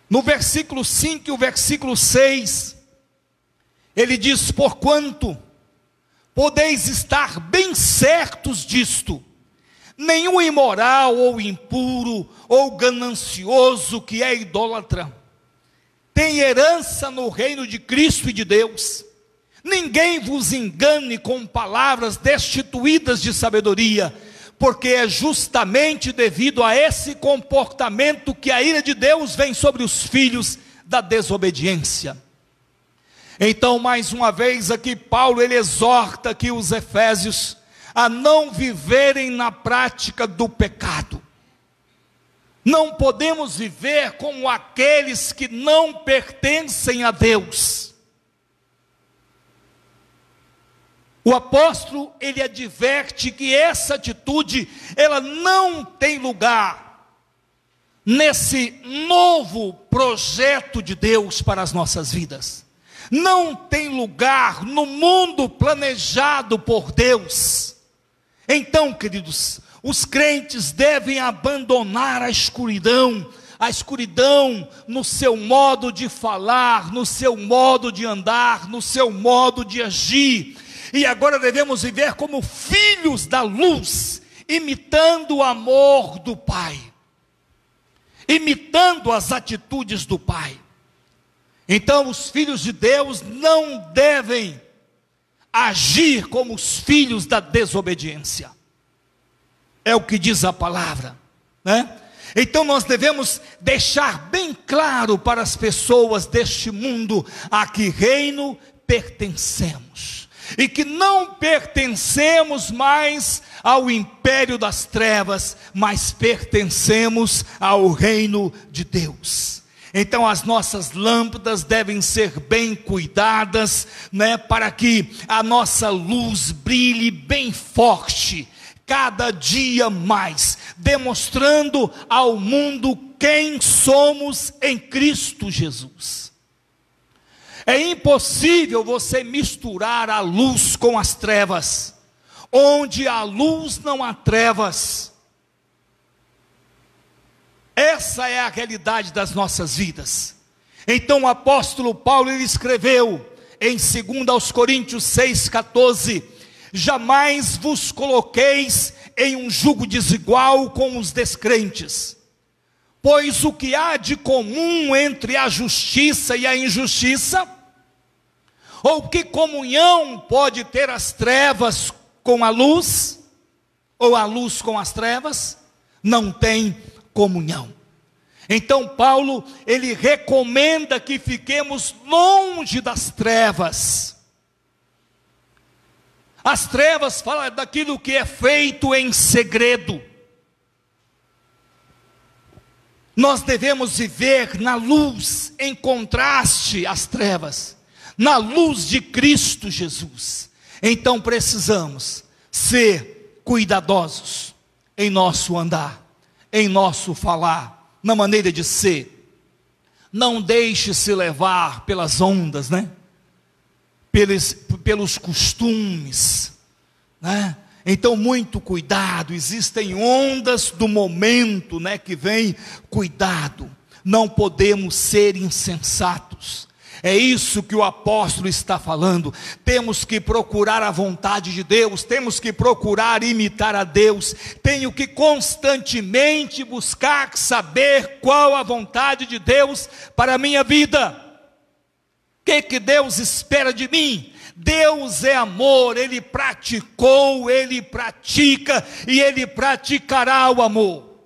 No versículo 5 e o versículo 6, ele diz: porquanto podeis estar bem certos disto, nenhum imoral ou impuro ou ganancioso que é idólatra tem herança no reino de Cristo e de Deus. Ninguém vos engane com palavras destituídas de sabedoria, porque é justamente devido a esse comportamento que a ira de Deus vem sobre os filhos da desobediência. Então, mais uma vez aqui, Paulo, ele exorta aqui os efésios a não viverem na prática do pecado. Não podemos viver como aqueles que não pertencem a Deus. O apóstolo, ele adverte que essa atitude, ela não tem lugar nesse novo projeto de Deus para as nossas vidas. Não tem lugar no mundo planejado por Deus. Então, queridos, os crentes devem abandonar a escuridão no seu modo de falar, no seu modo de andar, no seu modo de agir. E agora devemos viver como filhos da luz, imitando o amor do Pai, imitando as atitudes do Pai. Então, os filhos de Deus não devem agir como os filhos da desobediência. É o que diz a palavra, né? Então nós devemos deixar bem claro para as pessoas deste mundo a que reino pertencemos. E que não pertencemos mais ao império das trevas, mas pertencemos ao reino de Deus. Então as nossas lâmpadas devem ser bem cuidadas, né, para que a nossa luz brilhe bem forte, cada dia mais, demonstrando ao mundo quem somos em Cristo Jesus. É impossível você misturar a luz com as trevas. Onde há luz não há trevas. Essa é a realidade das nossas vidas. Então o apóstolo Paulo, ele escreveu em 2 Coríntios 6,14: jamais vos coloqueis em um jugo desigual com os descrentes, pois o que há de comum entre a justiça e a injustiça? Ou que comunhão pode ter as trevas com a luz? Ou a luz com as trevas? Não tem comunhão. Então Paulo, ele recomenda que fiquemos longe das trevas. As trevas falam daquilo que é feito em segredo. Nós devemos viver na luz, em contraste às trevas, na luz de Cristo Jesus. Então precisamos ser cuidadosos em nosso andar, em nosso falar, na maneira de ser. Não deixe-se levar pelas ondas, né? Pelos costumes, né? Então muito cuidado, existem ondas do momento, né, que vem, cuidado, não podemos ser insensatos. É isso que o apóstolo está falando. Temos que procurar a vontade de Deus, temos que procurar imitar a Deus, tenho que constantemente buscar saber qual a vontade de Deus para a minha vida. O que Deus espera de mim? Deus é amor, Ele praticou, Ele pratica e Ele praticará o amor.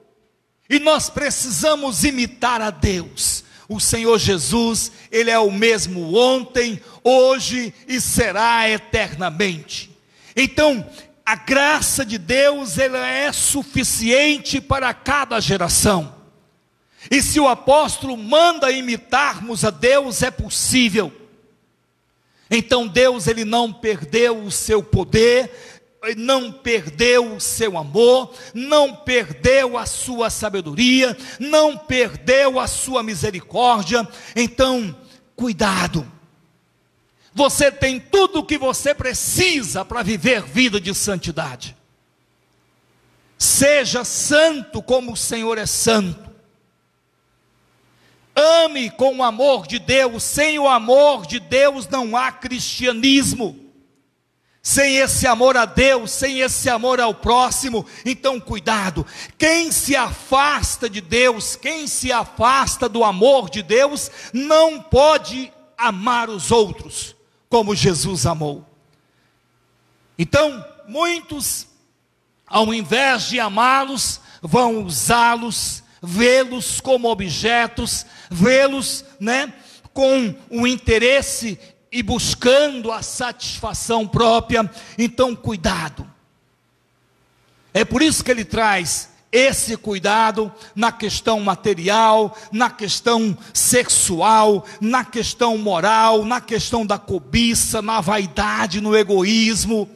E nós precisamos imitar a Deus. O Senhor Jesus, Ele é o mesmo ontem, hoje e será eternamente. Então, a graça de Deus, ela é suficiente para cada geração. E se o apóstolo manda imitarmos a Deus, é possível. Então Deus, Ele não perdeu o seu poder, não perdeu o seu amor, não perdeu a sua sabedoria, não perdeu a sua misericórdia. Então, cuidado. Você tem tudo o que você precisa para viver vida de santidade. Seja santo como o Senhor é santo. Ame com o amor de Deus. Sem o amor de Deus não há cristianismo. Sem esse amor a Deus, sem esse amor ao próximo, então cuidado. Quem se afasta de Deus, quem se afasta do amor de Deus, não pode amar os outros como Jesus amou. Então, muitos, ao invés de amá-los, vão usá-los, vê-los como objetos, vê-los, né, com o interesse e buscando a satisfação própria. Então cuidado. É por isso que ele traz esse cuidado na questão material, na questão sexual, na questão moral, na questão da cobiça, na vaidade, no egoísmo.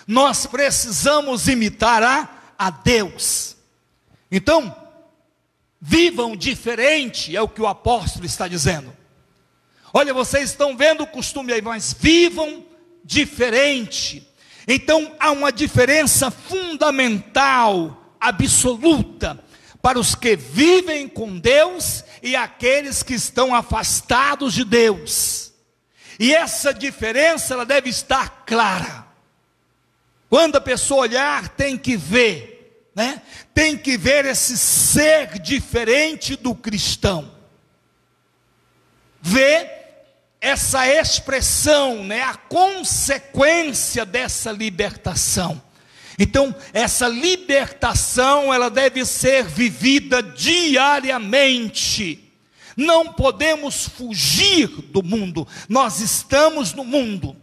Nós precisamos imitar a Deus. Então, vivam diferente, é o que o apóstolo está dizendo. Olha, vocês estão vendo o costume aí, mas vivam diferente. Então há uma diferença fundamental, absoluta, para os que vivem com Deus e aqueles que estão afastados de Deus. E essa diferença, ela deve estar clara. Quando a pessoa olhar, tem que ver, né? Tem que ver esse ser diferente do cristão. Ver essa expressão, né? A consequência dessa libertação. Então, essa libertação, ela deve ser vivida diariamente. Não podemos fugir do mundo. Nós estamos no mundo.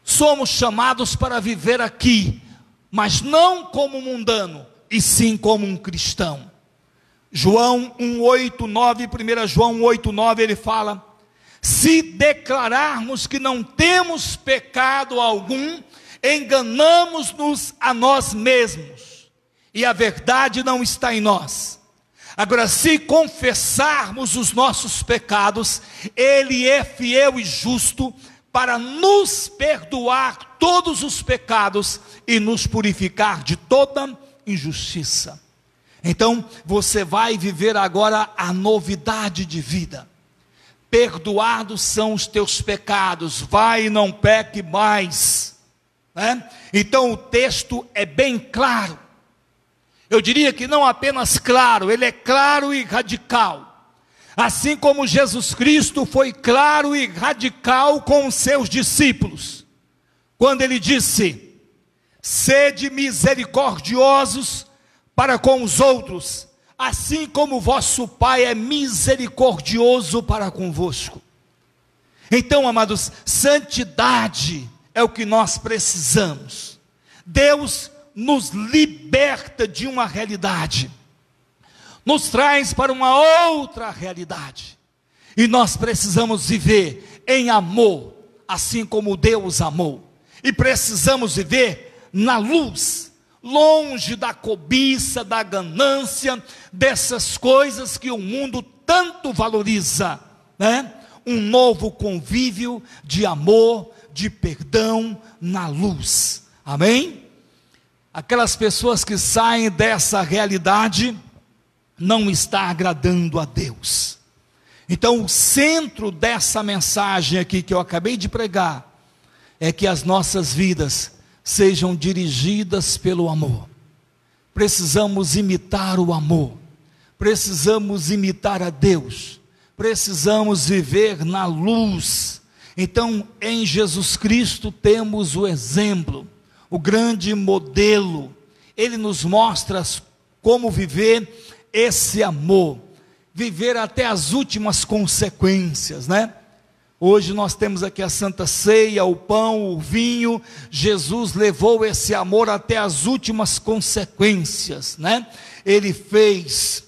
Somos chamados para viver aqui, mas não como mundano, e sim como um cristão. João 1:8-9, 1 João 1:8-9, ele fala: se declararmos que não temos pecado algum, enganamos-nos a nós mesmos, e a verdade não está em nós. Agora, se confessarmos os nossos pecados, Ele é fiel e justo para nos perdoar todos os pecados e nos purificar de toda injustiça. Então, você vai viver agora a novidade de vida. Perdoados são os teus pecados, vai e não peque mais, né? Então o texto é bem claro. Eu diria que não apenas claro, ele é claro e radical. Assim como Jesus Cristo foi claro e radical com os seus discípulos, quando ele disse: sede misericordiosos para com os outros, assim como vosso Pai é misericordioso para convosco. Então, amados, santidade é o que nós precisamos. Deus nos liberta de uma realidade, nos traz para uma outra realidade, e nós precisamos viver em amor, assim como Deus amou, e precisamos viver na luz, longe da cobiça, da ganância, dessas coisas que o mundo tanto valoriza, né? Um novo convívio de amor, de perdão na luz, amém? Aquelas pessoas que saem dessa realidade não está agradando a Deus. Então o centro dessa mensagem aqui que eu acabei de pregar é que as nossas vidas sejam dirigidas pelo amor. Precisamos imitar o amor, precisamos imitar a Deus, precisamos viver na luz. Então em Jesus Cristo temos o exemplo, o grande modelo. Ele nos mostra como viver esse amor, viver até as últimas consequências, né? Hoje nós temos aqui a Santa Ceia, o pão, o vinho. Jesus levou esse amor até as últimas consequências, né? Ele fez,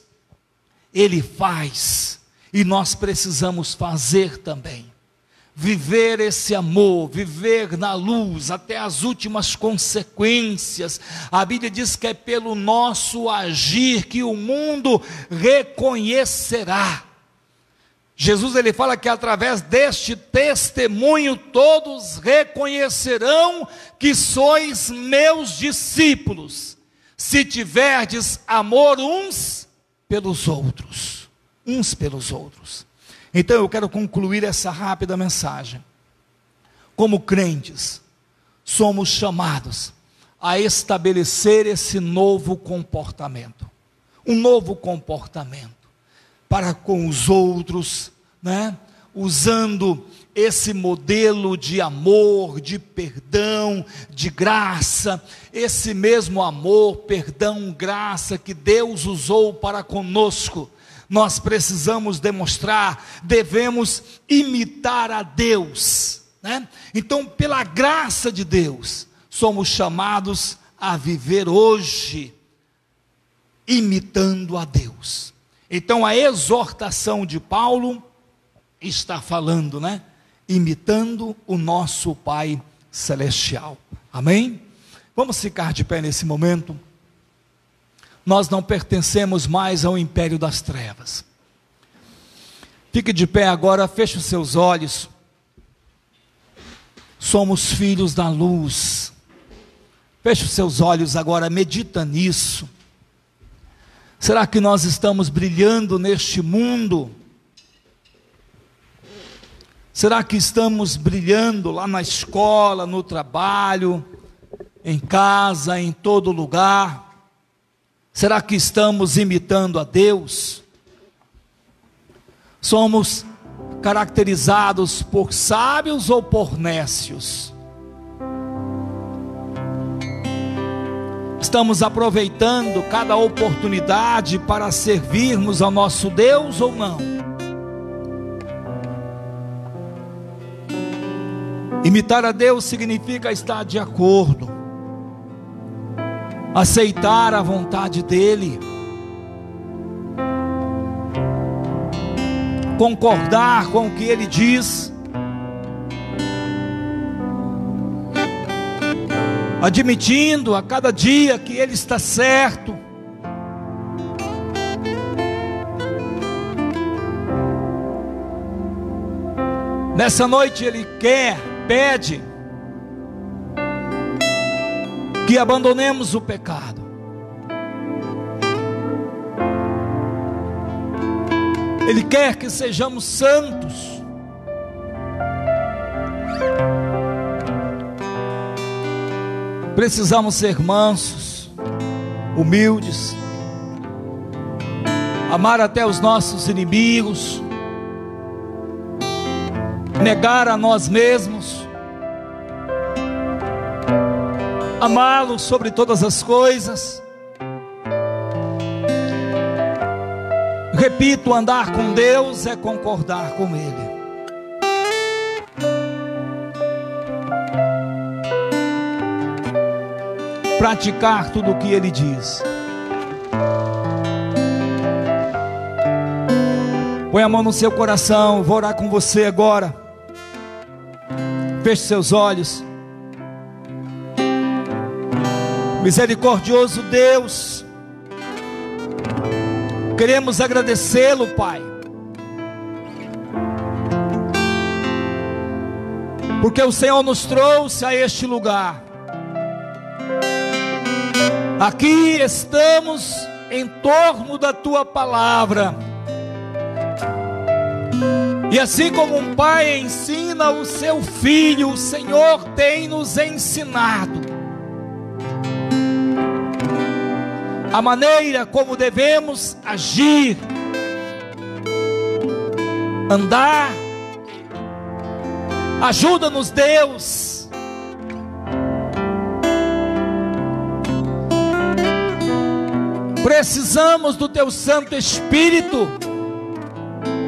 Ele faz, e nós precisamos fazer também. Viver esse amor, viver na luz até as últimas consequências. A Bíblia diz que é pelo nosso agir que o mundo reconhecerá. Jesus, ele fala que através deste testemunho todos reconhecerão que sois meus discípulos, se tiverdes amor uns pelos outros. Então eu quero concluir essa rápida mensagem. Como crentes, somos chamados a estabelecer esse novo comportamento. Um novo comportamento para com os outros, né? Usando esse modelo de amor, de perdão, de graça, esse mesmo amor, perdão, graça que Deus usou para conosco. Nós precisamos demonstrar, devemos imitar a Deus, né? Então, pela graça de Deus, somos chamados a viver hoje, imitando a Deus. Então, a exortação de Paulo está falando, né? Imitando o nosso Pai Celestial, amém? Vamos ficar de pé nesse momento. Nós não pertencemos mais ao império das trevas. Fique de pé agora, feche os seus olhos. Somos filhos da luz. Feche os seus olhos agora, medita nisso. Será que nós estamos brilhando neste mundo? Será que estamos brilhando lá na escola, no trabalho, em casa, em todo lugar? Será que estamos imitando a Deus? Somos caracterizados por sábios ou por nécios? Estamos aproveitando cada oportunidade para servirmos ao nosso Deus ou não? Imitar a Deus significa estar de acordo, aceitar a vontade dEle, concordar com o que Ele diz, admitindo a cada dia que Ele está certo. Nessa noite Ele pede que abandonemos o pecado. Ele quer que sejamos santos. Precisamos ser mansos, humildes, amar até os nossos inimigos, negar a nós mesmos, amá-lo sobre todas as coisas. Repito, andar com Deus é concordar com Ele. praticar tudo o que Ele diz. Põe a mão no seu coração, vou orar com você agora. Feche seus olhos. Misericordioso Deus, queremos agradecê-lo, Pai, porque o Senhor nos trouxe a este lugar. Aqui estamos em torno da Tua palavra. E assim como um pai ensina o seu filho, o Senhor tem nos ensinado a maneira como devemos agir, andar. Ajuda-nos, Deus, precisamos do Teu Santo Espírito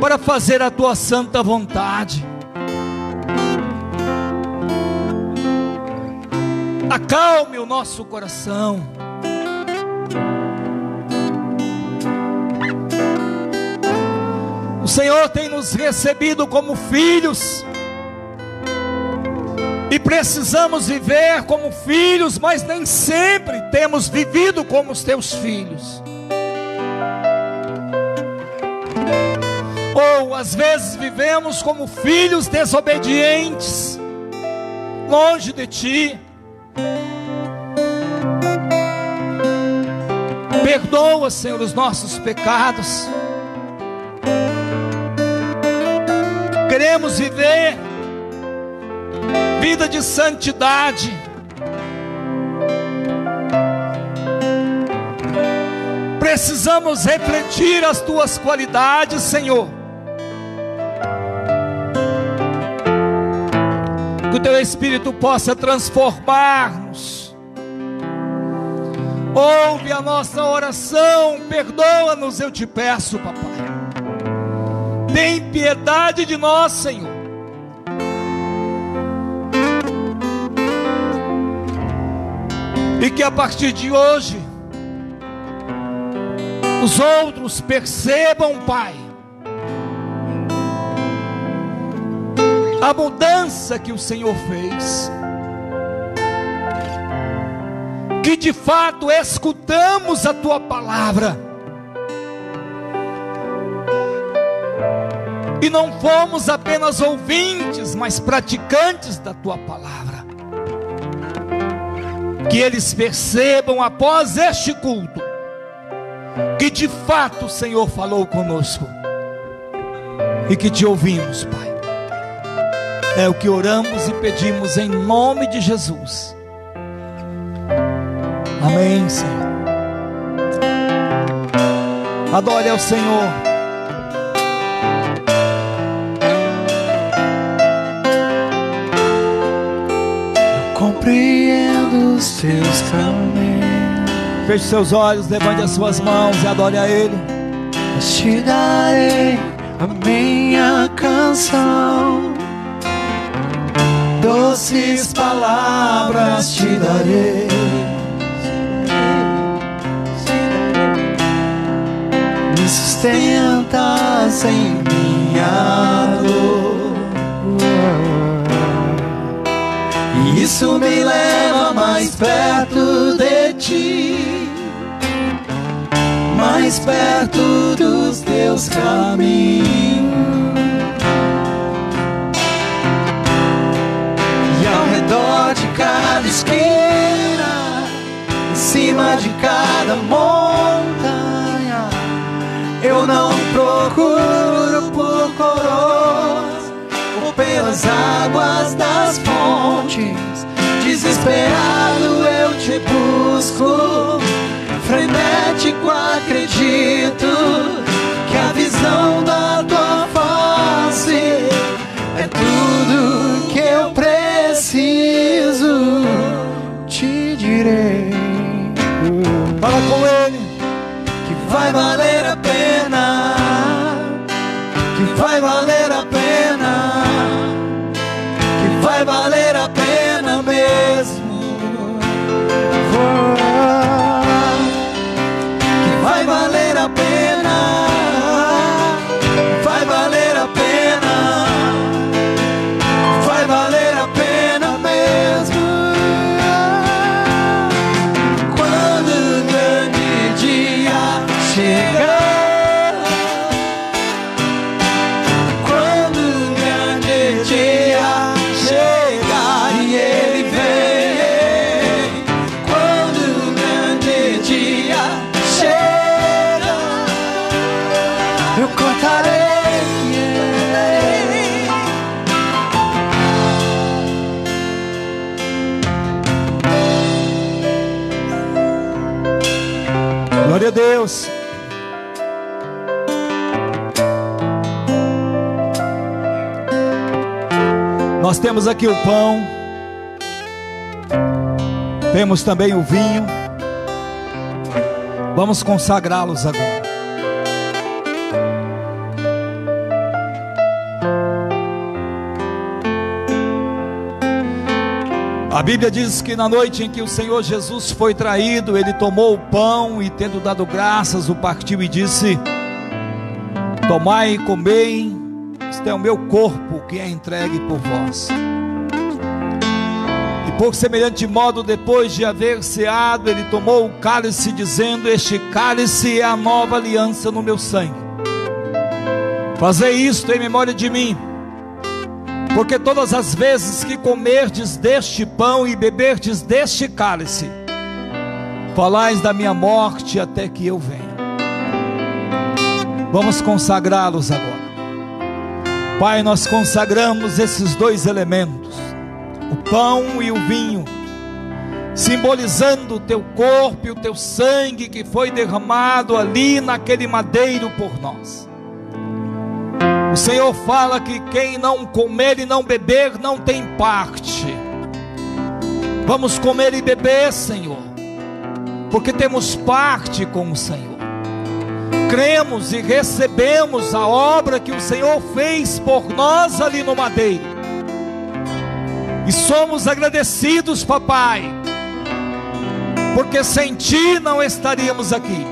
para fazer a Tua santa vontade. Acalme o nosso coração. O Senhor tem nos recebido como filhos, e precisamos viver como filhos, mas nem sempre temos vivido como os Teus filhos. Ou às vezes vivemos como filhos desobedientes, longe de Ti. Perdoa, Senhor, os nossos pecados. Queremos viver vida de santidade. Precisamos refletir as Tuas qualidades, Senhor. Que o Teu Espírito possa transformar-nos. Ouve a nossa oração, perdoa-nos, eu te peço, papai. Tem piedade de nós, Senhor. E que a partir de hoje os outros percebam, Pai, a mudança que o Senhor fez. Que de fato escutamos a Tua palavra e não fomos apenas ouvintes, mas praticantes da Tua palavra. Que eles percebam após este culto que de fato o Senhor falou conosco e que Te ouvimos, Pai. É o que oramos e pedimos em nome de Jesus. Amém, Senhor. Adore ao Senhor. Compreendo os Teus caminhos. Feche seus olhos, levante as suas mãos e adore a Ele. Mas Te darei a minha canção, doces palavras Te darei. Me sustentas em minha dor, e isso me leva mais perto de Ti, mais perto dos Teus caminhos. E ao redor de cada esquina, em cima de cada montanha, eu não procuro por coroas ou pelas águas das fontes. Desesperado eu Te busco, frenético acredito que a visão da Tua face é tudo que eu preciso. Te direi, fala com Ele, que vai valer a pena, que vai valer a pena, que vai valer a pena mesmo. Glória a Deus. Nós temos aqui o pão, temos também o vinho. Vamos consagrá-los agora. A Bíblia diz que na noite em que o Senhor Jesus foi traído, Ele tomou o pão e, tendo dado graças, o partiu e disse: tomai e comei, este é o meu corpo que é entregue por vós. E por semelhante modo, depois de haver ceado, Ele tomou o cálice, dizendo: este cálice é a nova aliança no meu sangue. Fazei isto em memória de mim. Porque todas as vezes que comerdes deste pão e beberdes deste cálice, falais da minha morte até que eu venha. Vamos consagrá-los agora. Pai, nós consagramos esses dois elementos, o pão e o vinho, simbolizando o teu corpo e o teu sangue que foi derramado ali naquele madeiro por nós. O Senhor fala que quem não comer e não beber não tem parte. Vamos comer e beber, Senhor, porque temos parte com o Senhor. Cremos e recebemos a obra que o Senhor fez por nós ali no madeiro. E somos agradecidos, papai, porque sem Ti não estaríamos aqui.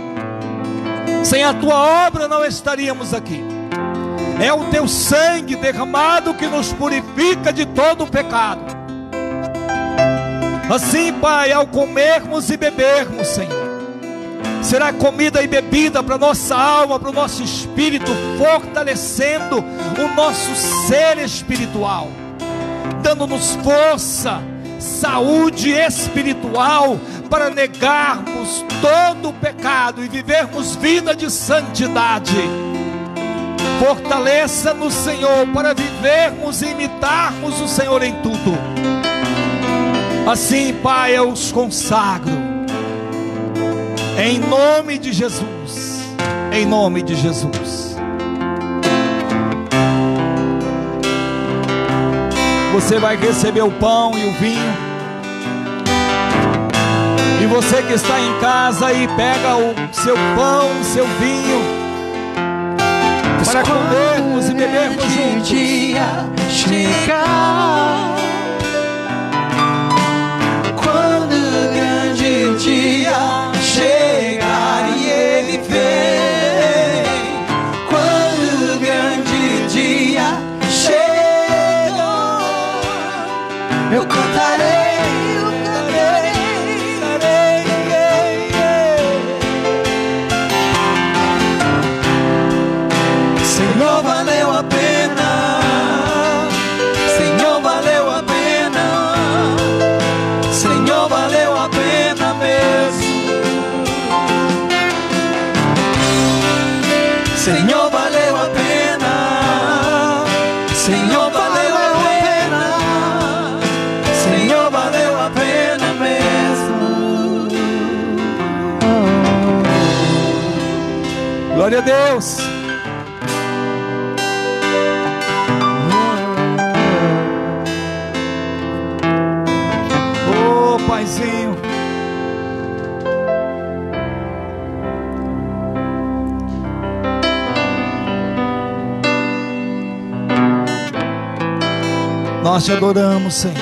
Sem a Tua obra não estaríamos aqui. É o Teu sangue derramado que nos purifica de todo o pecado. Assim, Pai, ao comermos e bebermos, Senhor, será comida e bebida para nossa alma, para o nosso espírito, fortalecendo o nosso ser espiritual, dando-nos força, saúde espiritual, para negarmos todo o pecado e vivermos vida de santidade. Fortaleça-nos, Senhor, para vivermos e imitarmos o Senhor em tudo. Assim, Pai, eu os consagro, em nome de Jesus, em nome de Jesus. Você vai receber o pão e o vinho, e você que está em casa aí, pega o seu pão, o seu vinho, para comermos e bebermos juntos. Dia chegar, quando o grande dia chegar e Ele vem, quando o grande dia chega, eu cantarei, eu cantarei, Senhor, valeu a pena, Senhor, valeu a pena, Senhor, valeu a pena mesmo. Senhor, valeu a pena, Senhor, valeu a pena, Senhor, valeu a pena mesmo. Glória a Deus. Oh, Paizinho, nós te adoramos, Senhor.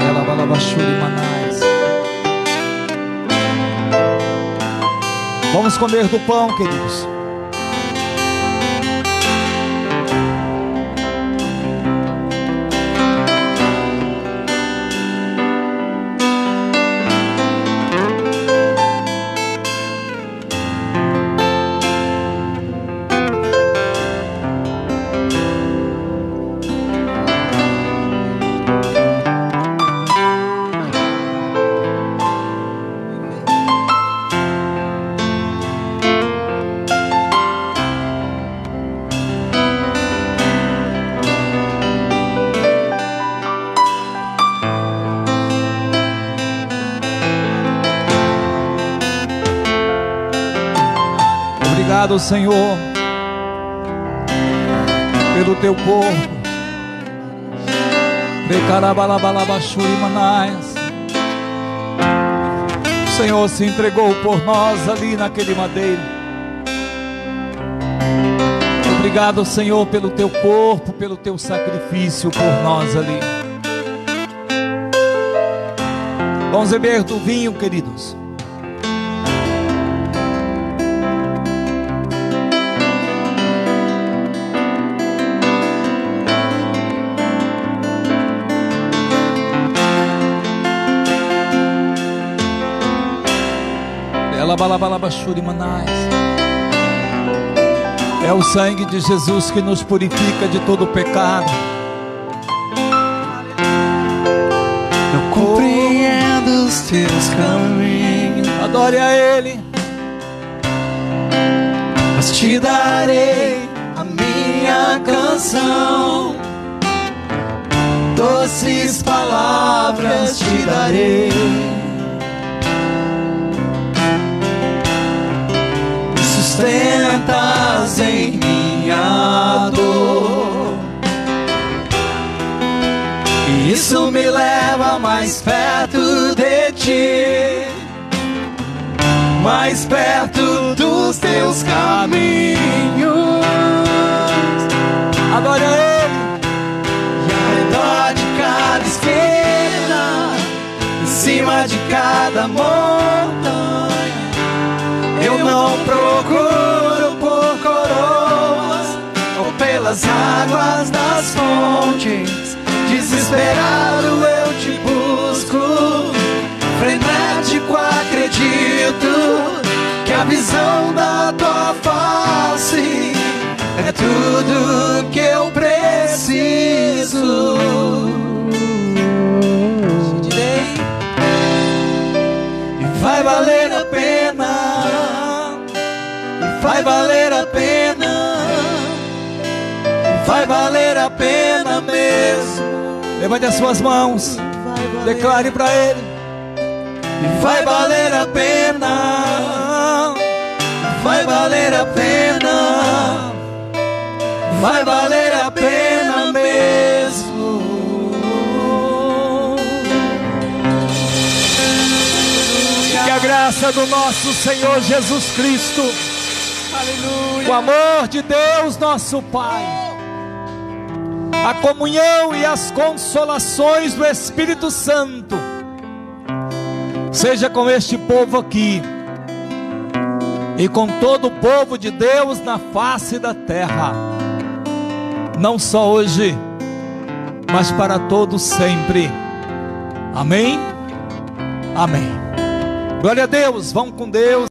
Ela balabachuri manais. Vamos comer do pão, queridos. Obrigado, Senhor, pelo teu corpo. O Senhor se entregou por nós ali naquele madeiro. Obrigado, Senhor, pelo teu corpo, pelo teu sacrifício por nós ali. Vamos beber do vinho, queridos. É o sangue de Jesus que nos purifica de todo pecado. Eu compreendo os teus caminhos. Adore a Ele. Mas te darei a minha canção. Doces palavras te darei. Sustentas em minha dor, e isso me leva mais perto de ti, mais perto dos teus caminhos. Adore a Ele. E ao redor de cada esquina, em cima de cada montanha, eu não procuro por coroas ou pelas águas das fontes. Desesperado eu te busco, frenético acredito que a visão da tua face é tudo que eu preciso. E vai valer a pena. Vai valer a pena, vai valer a pena mesmo. Levante as suas mãos, declare para Ele. Vai valer a pena, vai valer a pena, vai valer a pena mesmo. Que a graça do nosso Senhor Jesus Cristo, Aleluia. o amor de Deus nosso Pai, a comunhão e as consolações do Espírito Santo seja com este povo aqui e com todo o povo de Deus na face da terra, não só hoje, mas para todos sempre. Amém? Amém. Glória a Deus, vão com Deus.